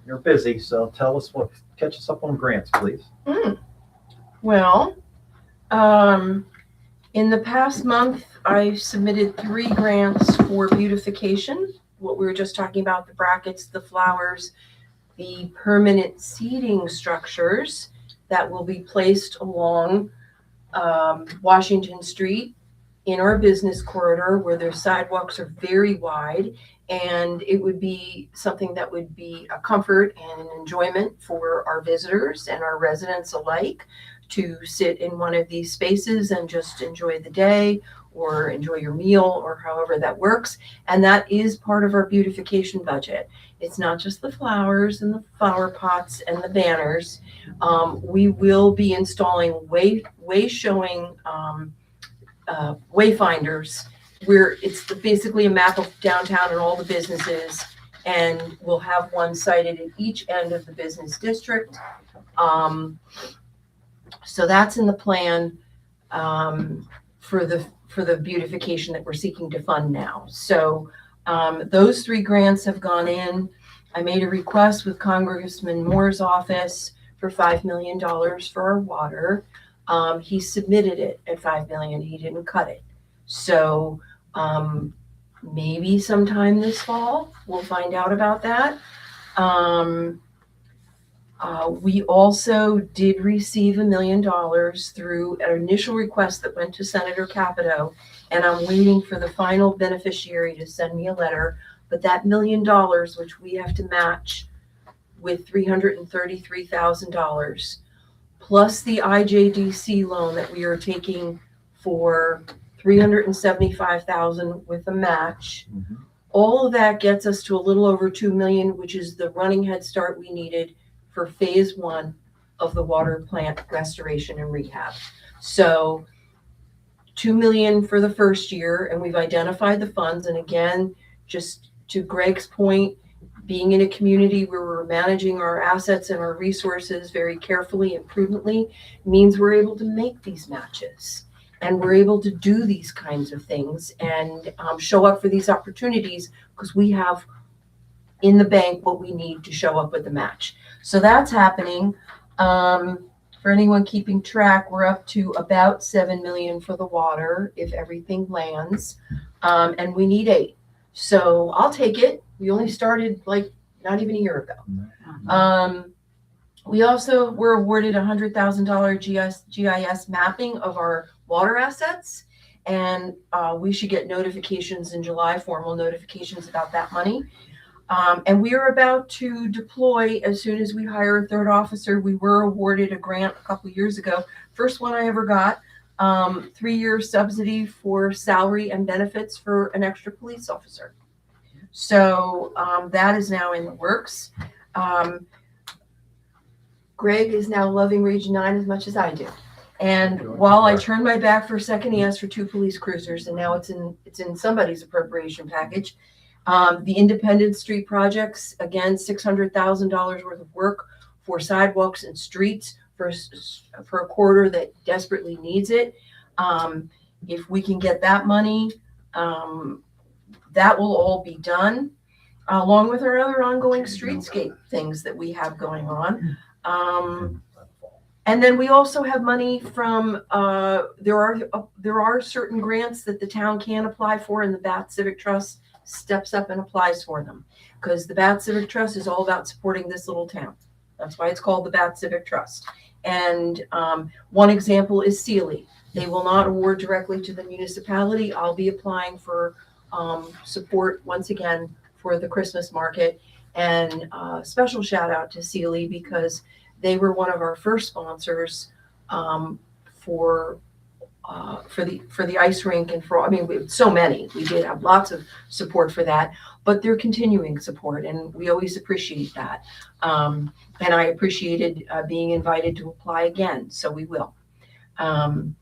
you're busy, so tell us catch us up on grants, please. Well, in the past month, I submitted 3 grants for beautification. What we were just talking about, the brackets, the flowers, the permanent seating structures that will be placed along Washington Street in our business corridor where their sidewalks are very wide. And it would be something that would be a comfort and an enjoyment for our visitors and our residents alike to sit in one of these spaces and just enjoy the day or enjoy your meal or however that works. And that is part of our beautification budget. It's not just the flowers and the flower pots and the banners. We will be installing way-showing wayfinders where it's basically a map of downtown and all the businesses, and we'll have one sited at each end of the business district. So that's in the plan for the beautification that we're seeking to fund now. So Those 3 grants have gone in. I made a request with Congressman Moore's office for $5 million for our water. He submitted it at $5 million. He didn't cut it. So maybe sometime this fall, we'll find out about that. We also did receive $1 million through an initial request that went to Senator Capito, and I'm waiting for the final beneficiary to send me a letter. But that $1 million, which we have to match with $333,000, plus the IJDC loan that we are taking for $375,000 with a match. All of that gets us to a little over 2 million, which is the running head start we needed for phase 1 of the water plant restoration and rehab. So 2 million for the first year, and we've identified the funds. And again, just to Greg's point, being in a community where we're managing our assets and our resources very carefully and prudently means we're able to make these matches. And we're able to do these kinds of things and show up for these opportunities because we have in the bank what we need to show up with the match. So that's happening. For anyone keeping track, we're up to about 7 million for the water if everything lands, and we need 8. So I'll take it. We only started like not even a year ago. We also were awarded $100,000 GIS mapping of our water assets, and we should get notifications in July, formal notifications about that money. And we are about to deploy as soon as we hire a 3rd officer. We were awarded a grant a couple years ago. First one I ever got, 3-year subsidy for salary and benefits for an extra police officer. So that is now in the works. Greg is now loving Region 9 as much as I do. And while I turned my back for a second, he asked for 2 police cruisers, and now it's in somebody's appropriation package. The Independence Street projects, again, $600,000 worth of work for sidewalks and streets for a corridor that desperately needs it. If we can get that money, that will all be done, along with our other ongoing streetscape things that we have going on. And then we also have money from, there are certain grants that the town can apply for, and the Bath Civic Trust steps up and applies for them, because the Bath Civic Trust is all about supporting this little town. That's why it's called the Bath Civic Trust. And one example is Sealy. They will not award directly to the municipality. I'll be applying for support once again for the Christmas market. And special shout out to Sealy, because they were one of our first sponsors for the ice rink, and so many. We did have lots of support for that, but they're continuing support, and we always appreciate that. And I appreciated being invited to apply again, so we will. And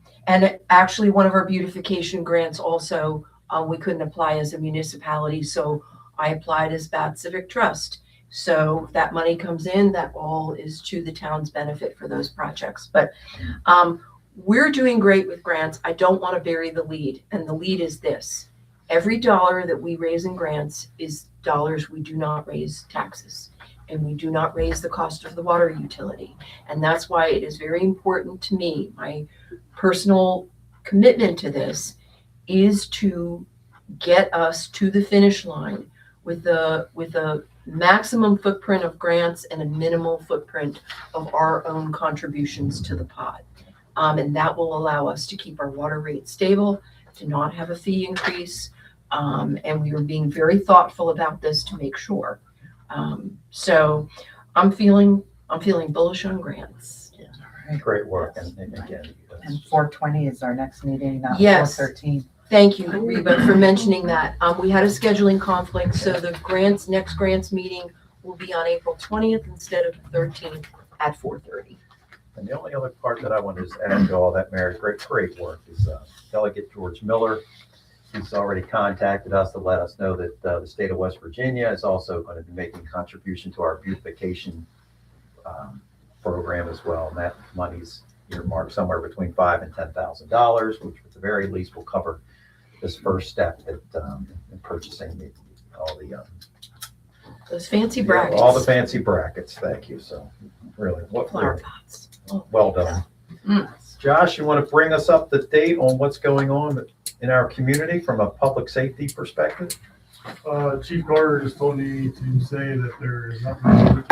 actually, one of our beautification grants also, we couldn't apply as a municipality, so I applied as Bath Civic Trust. So if that money comes in, that all is to the town's benefit for those projects. But we're doing great with grants. I don't want to bury the lead, and the lead is this. Every dollar that we raise in grants is dollars we do not raise taxes, and we do not raise the cost of the water utility. And that's why it is very important to me. My personal commitment to this is to get us to the finish line with a maximum footprint of grants and a minimal footprint of our own contributions to the pot. And that will allow us to keep our water rate stable, to not have a fee increase. And we are being very thoughtful about this to make sure. So I'm feeling bullish on grants. Great work. And again, And 420 is our next meeting, not Yes. 413. Thank you, Reba, for mentioning that. We had a scheduling conflict, so the next grants meeting will be on April 20th instead of the 13th at 4:30. And the only other part that I wanted to add to all that, Mary, great work, is Delegate George Miller. He's already contacted us to let us know that the state of West Virginia is also going to be making a contribution to our beautification program as well. And that money's earmarked somewhere between $5,000 and $10,000, which at the very least will cover this first step in purchasing the Those fancy yeah, brackets. all the fancy brackets. Thank you. So really, what Flower pots. Oh. well done. Mm. Josh, you want to bring us up to date on what's going on in our community from a public safety perspective? Chief Carter just told me to say that there is nothing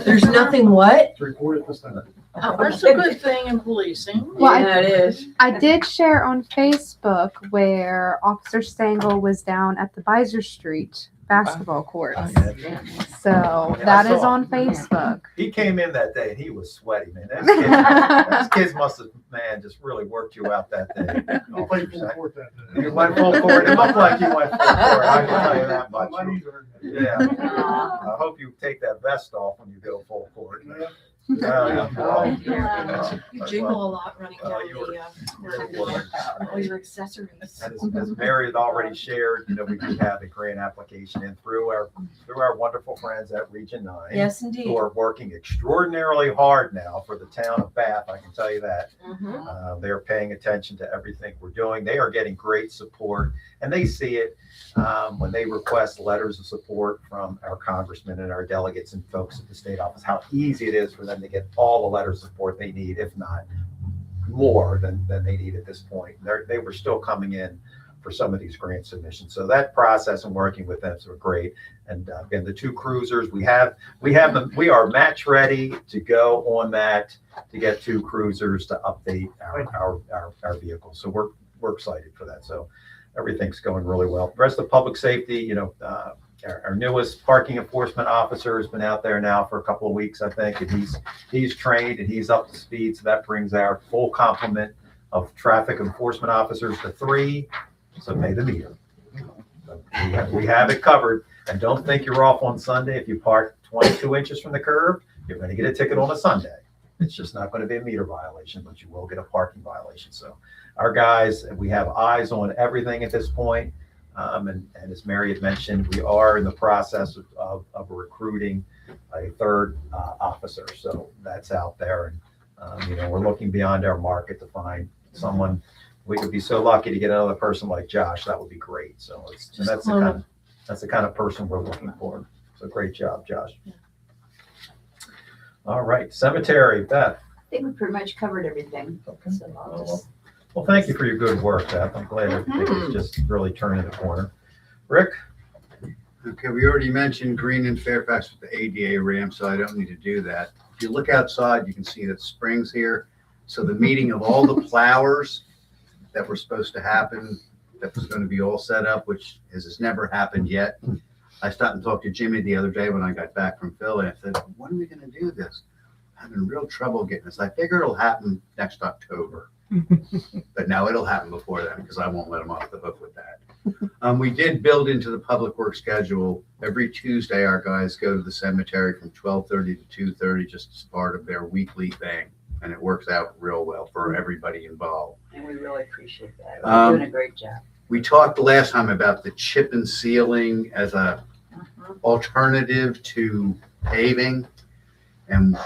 There's nothing what? to report at this time. Oh, That's a good thing in policing. Well, it is. I did share on Facebook where Officer Stengel was down at the Beiser Street basketball court. So Yeah, that I is saw. on Facebook. He came in that day and he was sweaty, man. Those kids must have, man, just really worked you out that day. I played full court that day. You went full court. It looked like you went full court. I can tell you that much. My knees hurt. Yeah. I hope you take that vest off when you go full court. You jingle a lot running down all your accessories. As Mary had already shared, we do have a grant application in through our wonderful friends at Region 9. Yes, indeed. Who are working extraordinarily hard now for the town of Bath, I can tell you that. They're paying attention to everything we're doing. They are getting great support, and they see it when they request letters of support from our congressmen and our delegates and folks at the state office, how easy it is for them to get all the letters of support they need, if not more than they need at this point. They were still coming in for some of these grant submissions. So that process and working with them is great. And again, the 2 cruisers, we have them, we are match ready to go on that, to get 2 cruisers to update our vehicles. So we're excited for that. So everything's going really well. The rest of public safety, our newest parking enforcement officer has been out there now for a couple of weeks, I think, and he's trained and he's up to speed. So that brings our full complement of traffic enforcement officers to 3. So pay the meter. So we have it covered. And don't think you're off on Sunday. If you park 22 inches from the curb, you're going to get a ticket on a Sunday. It's just not going to be a meter violation, but you will get a parking violation. So our guys, we have eyes on everything at this point. And as Mary had mentioned, we are in the process of recruiting a 3rd officer. So that's out there. And, we're looking beyond our market to find someone. We would be so lucky to get another person like Josh. That would be great. So that's the kind of person we're looking for. So great job, Josh. Yeah. All right, cemetery, Beth. I think we pretty much covered everything. Okay. So I'll just Well, thank you for your good work, Beth. I'm glad everything is just really turning the corner. Rick? Okay, we already mentioned Green and Fairfax with the ADA ramp, so I don't need to do that. If you look outside, you can see that spring's here. So the meeting of all the flowers that were supposed to happen, that was going to be all set up, which has never happened yet. I stopped and talked to Jimmy the other day when I got back from Philly. I said, when are we going to do this? I'm having real trouble getting this. I figure it'll happen next October. But no, it'll happen before then because I won't let them off the hook with that. We did build into the public work schedule. Every Tuesday, our guys go to the cemetery from 12:30 to 2:30, just as part of their weekly thing. And it works out real well for everybody involved. and we really appreciate that. You're doing a great job. We talked last time about the chip and sealing as a alternative to paving. And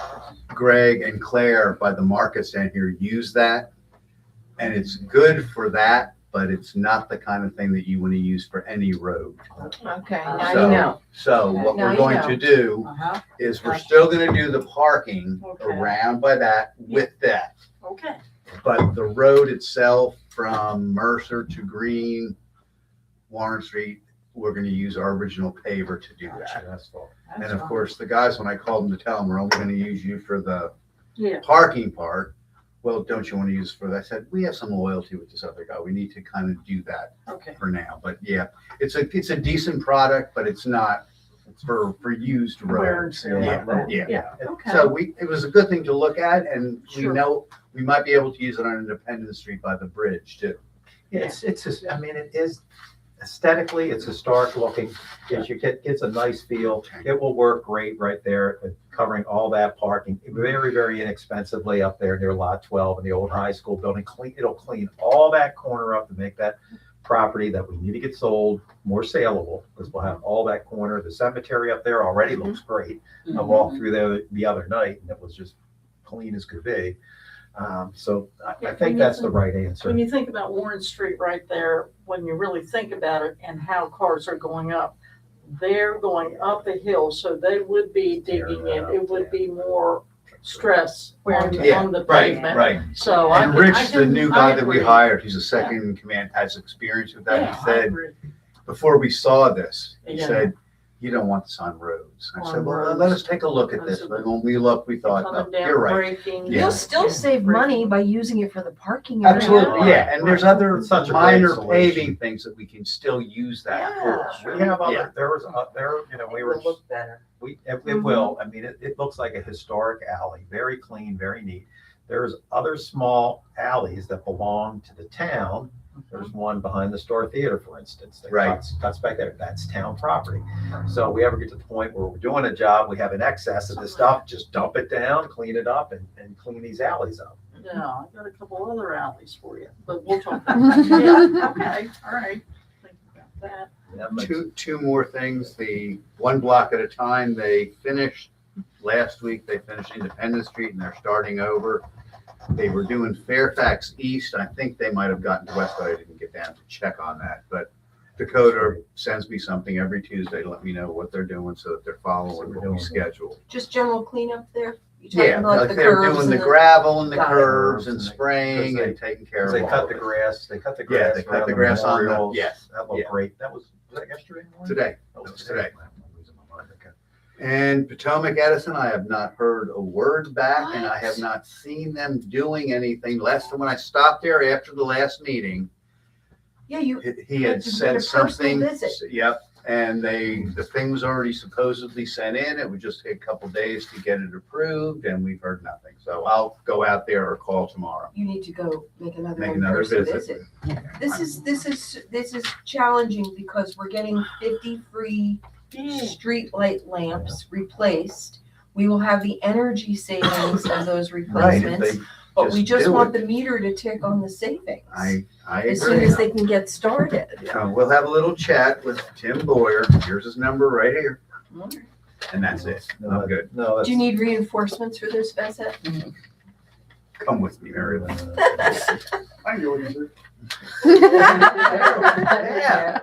Greg and Claire by the markets down here use that. And it's good for that, but it's not the kind of thing that you want to use for any road. Okay, now So- you know. So what Now we're you going know. to do Uh-huh. is we're still going to do the parking Okay. around by that with that. Okay. But the road itself from Mercer to Green, Warren Street, we're going to use our original paver to do that. And of course, the guys, when I called them to tell them, we're only going to use you for the Yeah. parking part. Well, don't you want to use for that? I said, we have some loyalty with this other guy. We need to kind of do that Okay. for now. But yeah, it's a decent product, but it's not for used Wear and roads. tear. Yeah. Yeah. Okay. So it was a good thing to look at, and we Sure. know we might be able to use it on Independence Street by the bridge too. It's just, I mean, it is aesthetically, it's historic looking. Gets a nice feel. It will work great right there, covering all that parking very, very inexpensively up there near Lot 12 in the old high school building. It'll clean all that corner up to make that property that we need to get sold more saleable, because we'll have all that corner. The cemetery up there already looks great. I walked through there the other night and it was just clean as could be. So I think that's the right answer. When you think about Warren Street right there, when you really think about it and how cars are going up, they're going up a hill, so they would be digging it. It would be more stress on the pavement. Right. So And Rich, the new guy that we agree. hired, he's a second in command, has experience with that. Yeah, He I said, agree. before we saw this, he Yeah. said, you don't want this on roads. I On said, well, roads. let us take a look at this. But when we looked, we thought, Coming no, down, you're right. braking. Yeah. You'll still save money by using it for the parking area. Absolutely, yeah. And there's other It's such a great minor solution. paving things that we can still use that Yeah. for. We have Yeah. other, there was, we were, look better. it will, I mean, it looks like a historic alley, very clean, very neat. There's other small alleys that belong to the town. There's one behind the Star Theater, for instance, that Right. cuts back there. That's town property. So we ever get to the point where we're doing a job, we have an excess of this stuff, just dump it down, clean it up and clean these alleys up. Yeah, I got a couple other alleys for you, but we'll talk about that. Yeah, okay, all right. Think about that. Yeah, but- Two more things. The one block at a time, they finished last week, they finished Independence Street and they're starting over. They were doing Fairfax East. I think they might have gotten to West, but I didn't get down to check on that. But Dakota sends me something every Tuesday to let me know what they're doing so that they're following what we schedule. Just general cleanup there? You talking Yeah, about like the they're curves doing the and gravel and the Got it. curves and Because spraying they- and taking care of They all cut of the it. grass, they cut the Yeah, grass. they cut around the grass on the- memorials. yes, That looked yeah. great. Was that yesterday morning? Today. That was Today. I'm losing my mind. Okay. And Potomac Edison, I have not heard a word back and I have not seen them doing anything. Last time when I stopped there after the last meeting, Yeah, you, he You had had to said do a personal something. visit. Yep. And the thing was already supposedly sent in. It would just take a couple days to get it approved and we've heard nothing. So I'll go out there or call tomorrow. you need to go make another Make another in-person visit. visit. This is challenging because we're getting 50 free street light lamps replaced. We will have the energy savings of those Right. If replacements, they but we just do want it, the meter to tick on the savings. I As soon agree. as they can get started. We'll have a little chat with Tim Boyer. Here's his number right here. And that's it. I'm good. No, Do you need reinforcements for this visit? Come with me, Mary Lynn. I know what you Yeah.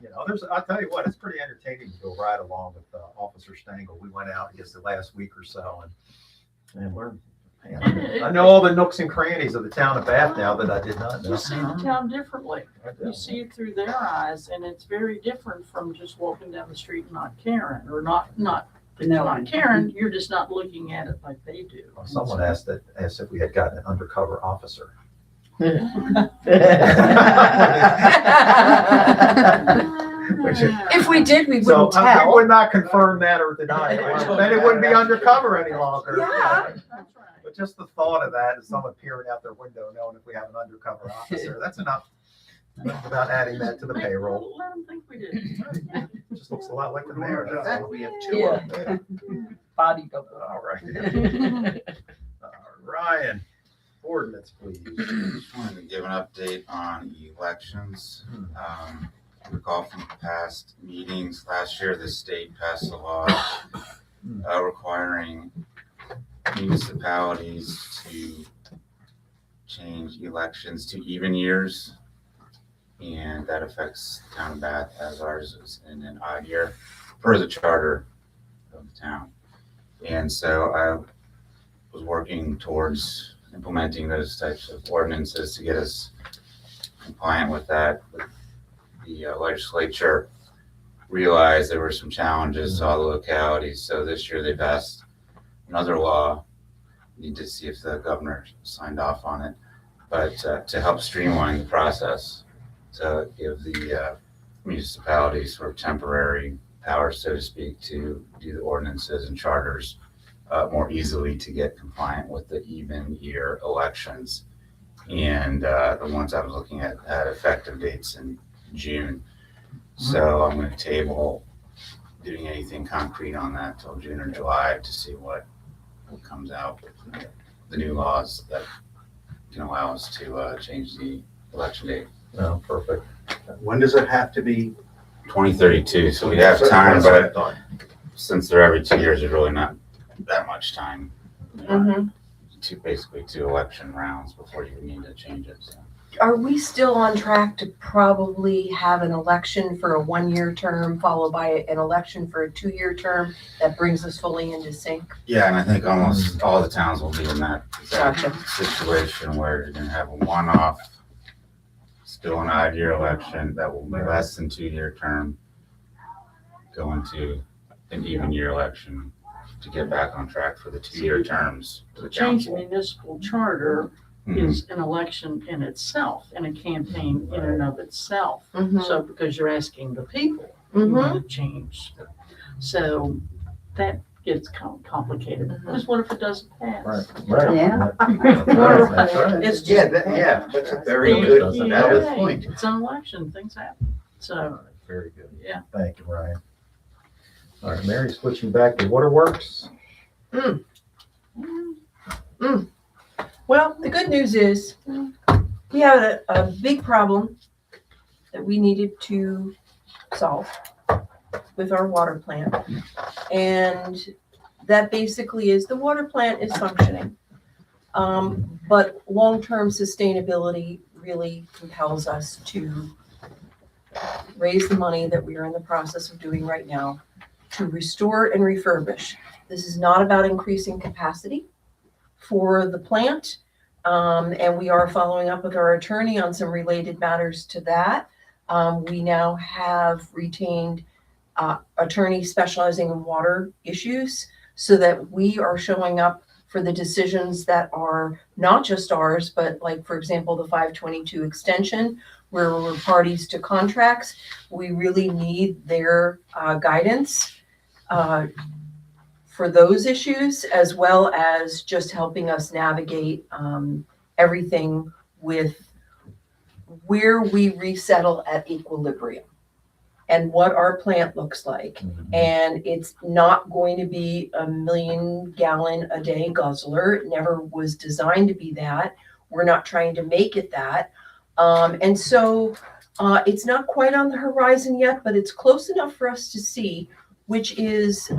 You know, I'll tell you what, it's pretty entertaining to go ride along with Officer Stengel. We went out just the last week or so and learned. Man, I know all the nooks and crannies of the town of Bath now that I did not know. You see the town differently. I do. You see it through their eyes, and it's very different from just walking down the street and not caring, or not that you're not caring, you're just not looking at it like they do. Well, someone asked if we had gotten an undercover officer. If we did, we So wouldn't we tell. would not confirm that or deny it. Then it wouldn't be undercover any longer. Yeah. That's right. But just the thought of that, is someone peering out their window knowing if we have an undercover officer, that's enough. Without adding that to the payroll. Let them think we did. It just looks a lot like the mayor. That's all. We have two of them. Body double. All right. Ryan, ordinance, please. Just wanted to give an update on elections. Recall from past meetings, last year the state passed a law requiring municipalities to change elections to even years. And that affects the town of Bath as ours is in an odd year per the charter of the town. And so I was working towards implementing those types of ordinances to get us compliant with that. But the legislature realized there were some challenges to all the localities. So this year they passed another law. Need to see if the governor signed off on it, but to help streamline the process, to give the municipalities sort of temporary powers, so to speak, to do the ordinances and charters more easily to get compliant with the even year elections. And the ones I was looking at had effective dates in June. So I'm going to table doing anything concrete on that till June or July to see what comes out with the new laws that can allow us to change the election date. Oh, perfect. When does it have to be? 2032, so we have time, but since they're every 2 years, there's really not that much time. Mhm. basically two election rounds before you need to change it, so. Are we still on track to probably have an election for a 1-year term followed by an election for a 2-year term that brings us fully into sync? Yeah, and I think almost all the towns will be in that Gotcha. situation where you're gonna have a one-off, still an odd-year election that will be less than 2-year term, go into an even year election to get back on track for the 2-year terms for the To change the council. municipal charter Mhm. is an election in itself and a campaign in and of itself. Mhm. So, because you're asking the people Mhm. to change. So that gets complicated. Mhm. Because what if it doesn't pass? Right. Yeah. That's right. It's just. Yeah, that's a very good, valid point. It's an election, things happen. So, Very good. yeah. Thank you, Ryan. All right, Mary, switching back to waterworks. Well, the good news is we had a big problem that we needed to solve with our water plant. And that basically is the water plant is functioning. But long-term sustainability really compels us to raise the money that we are in the process of doing right now to restore and refurbish. This is not about increasing capacity for the plant. And we are following up with our attorney on some related matters to that. We now have retained attorneys specializing in water issues so that we are showing up for the decisions that are not just ours, but like, for example, the 522 extension, where we're parties to contracts. We really need their guidance for those issues, as well as just helping us navigate everything with where we resettle at equilibrium and what our plant looks like. And it's not going to be a 1 million gallon a day guzzler. It never was designed to be that. We're not trying to make it that. And so it's not quite on the horizon yet, but it's close enough for us to see, which is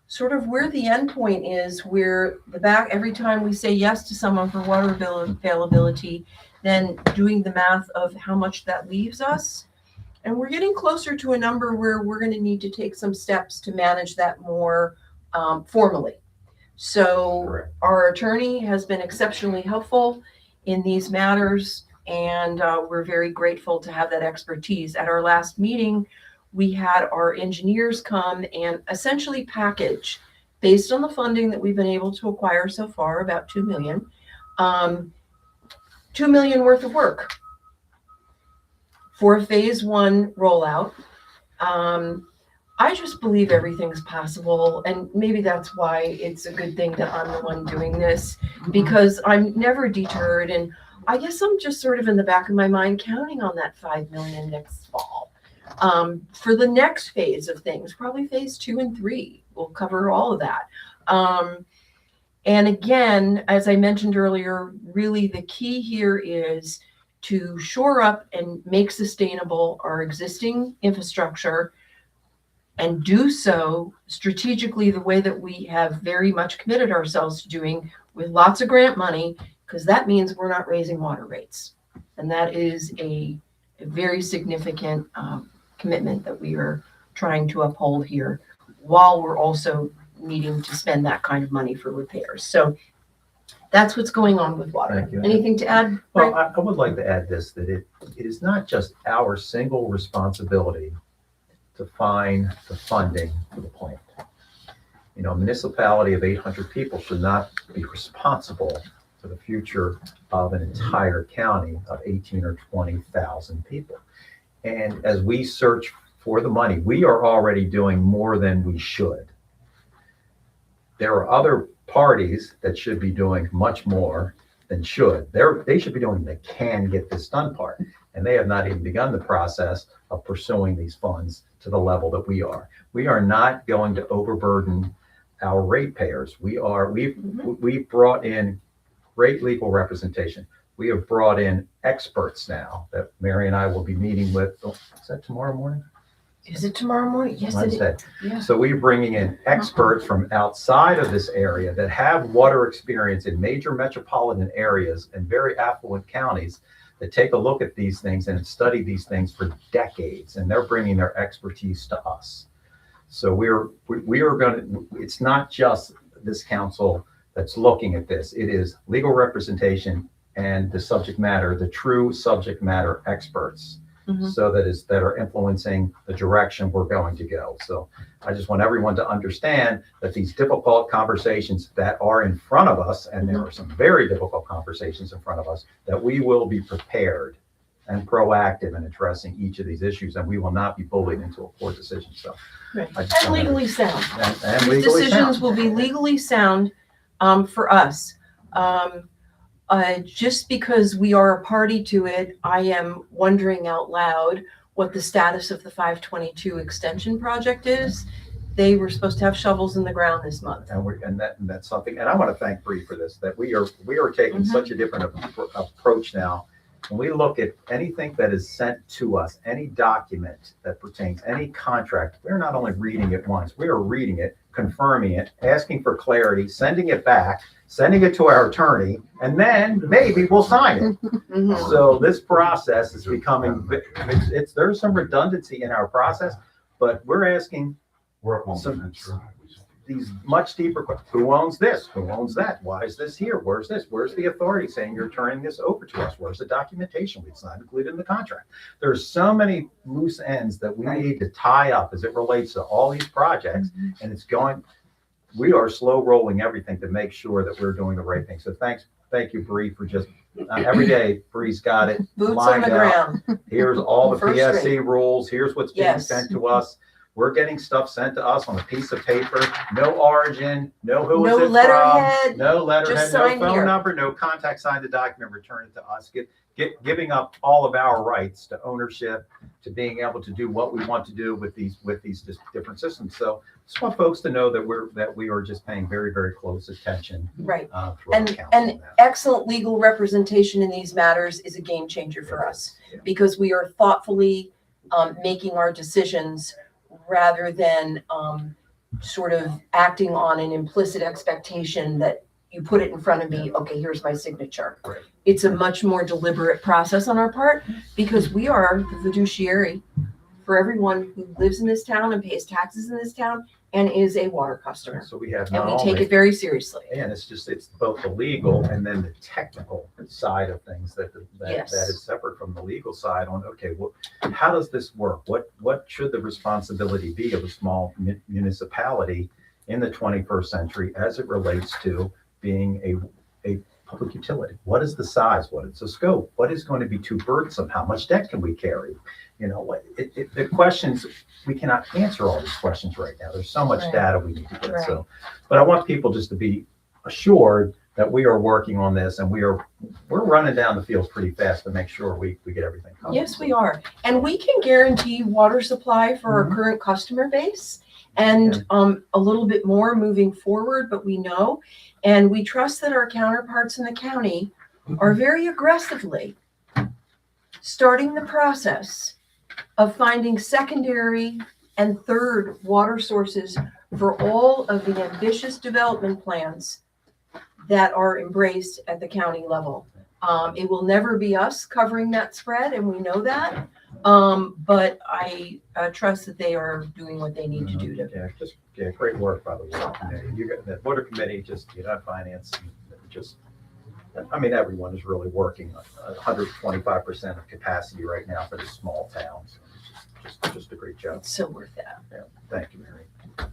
sort of where the end point is, where the back, every time we say yes to someone for water availability, then doing the math of how much that leaves us. And we're getting closer to a number where we're going to need to take some steps to manage that more formally. So Correct. our attorney has been exceptionally helpful in these matters, and we're very grateful to have that expertise. At our last meeting, we had our engineers come and essentially package, based on the funding that we've been able to acquire so far, about $2 million, $2 million worth of work for a phase 1 rollout. I just believe everything's possible, and maybe that's why it's a good thing that I'm the one doing this, because I'm never deterred, and I guess I'm just sort of in the back of my mind counting on that $5 million next fall. For the next phase of things, probably phase 2 and 3, we'll cover all of that. And again, as I mentioned earlier, really the key here is to shore up and make sustainable our existing infrastructure, and do so strategically the way that we have very much committed ourselves to doing, with lots of grant money, because that means we're not raising water rates. And that is a very significant commitment that we are trying to uphold here, while we're also needing to spend that kind of money for repairs. So that's what's going on with water. Thank you. Anything to add? Well, I would like to add this, that it is not just our single responsibility to find the funding for the plant. You know, a municipality of 800 people should not be responsible for the future of an entire county of 18 or 20,000 people. And as we search for the money, we are already doing more than we should. There are other parties that should be doing much more than should. They should be doing the can get this done part. And they have not even begun the process of pursuing these funds to the level that we are. We are not going to overburden our ratepayers. We've brought in great legal representation. We have brought in experts now that Mary and I will be meeting with. Is that tomorrow morning? Is it tomorrow morning? Yes, it is. Wednesday. Yeah. So we're bringing in experts from outside of this area that have water experience in major metropolitan areas and very affluent counties that take a look at these things and have studied these things for decades, and they're bringing their expertise to us. So we are going to, it's not just this council that's looking at this. It is legal representation and the subject matter, the true subject matter experts. So that are influencing the direction we're going to go. So I just want everyone to understand that these difficult conversations that are in front of us, and there are some very difficult conversations in front of us, that we will be prepared and proactive in addressing each of these issues, and we will not be bullied into a poor decision. So, Right. I just And wanna- legally sound. and These legally decisions sound. will be legally sound for us. Just because we are a party to it, I am wondering out loud what the status of the 522 extension project is. They were supposed to have shovels in the ground this month. And that's something, and I want to thank Bree for this, that we are taking such a different approach now. When we look at anything that is sent to us, any document that pertains, any contract, we're not only reading it once, we are reading it, confirming it, asking for clarity, sending it back, sending it to our attorney, and then maybe we'll sign it. So this process is becoming, there's some redundancy in our process, but we're asking these much deeper questions. Who owns this? Who owns that? Why is this here? Where's this? Where's the authority saying you're turning this over to us? Where's the documentation? It's not included in the contract. There's so many loose ends that we need to tie up as it relates to all these projects, and we are slow rolling everything to make sure that we're doing the right thing. So thank you, Bree, for just every day. Bree's got it Boots on lined the out. ground. Here's all the First PSC rate. rules. Here's what's being Yes. sent to us. We're getting stuff sent to us on a piece of paper. No origin, no who is No it letterhead, from, no letterhead, just no sign phone here. number, no contact. Sign the document, return it to us. Giving up all of our rights to ownership, to being able to do what we want to do with these just different systems. So just want folks to know that we are just paying very, very close attention. Right. Throughout And, council and now. excellent legal representation in these matters is a game changer for us, because we are thoughtfully making our decisions rather than sort of acting on an implicit expectation that you put it in front of me, okay, here's my signature. Right. It's a much more deliberate process on our part, because we are the fiduciary for everyone who lives in this town and pays taxes in this town and is a water customer. So we have And not we take only, it very seriously. and it's both the legal and then the technical side of things that Yes. is separate from the legal side on, okay, well, how does this work? What should the responsibility be of a small municipality in the 21st century as it relates to being a public utility? What is the size? What is the scope? What is going to be too burdensome? How much debt can we carry? The questions, we cannot answer all these questions right now. There's so much Right. data we need to get. Right. So, but I want people just to be assured that we are working on this, and we're running down the field pretty fast to make sure we get everything covered. Yes, we are. And we can guarantee water supply for our current customer base and a little bit more moving forward, but we know, and we trust that our counterparts in the county are very aggressively starting the process of finding secondary and third water sources for all of the ambitious development plans that are embraced at the county level. It will never be us covering that spread, and we know that. But I trust that they are doing what they need to do to. Great work, by the way. You got the water committee, finance, everyone is really working 125% of capacity right now for this small town. So just a great job. It's so worth that. Yeah, thank you, Mary.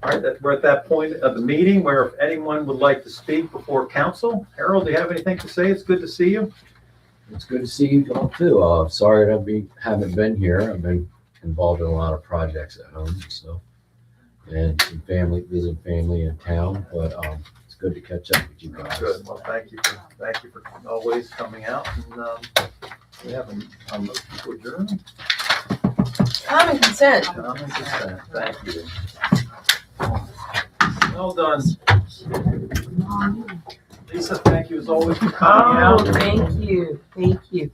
All right, we're at that point of the meeting where if anyone would like to speak before council. Harold, do you have anything to say? It's good to see you. It's good to see you all too. Sorry that haven't been here. I've been involved in a lot of projects at home and stuff, and visiting family in town. But it's good to catch up with you guys. Good. Well, thank you for always coming out. And we have a motion to adjourn. Common consent. Common consent. Thank you. Well done. Lisa, thank you as always for coming out. Thank you. Thank you.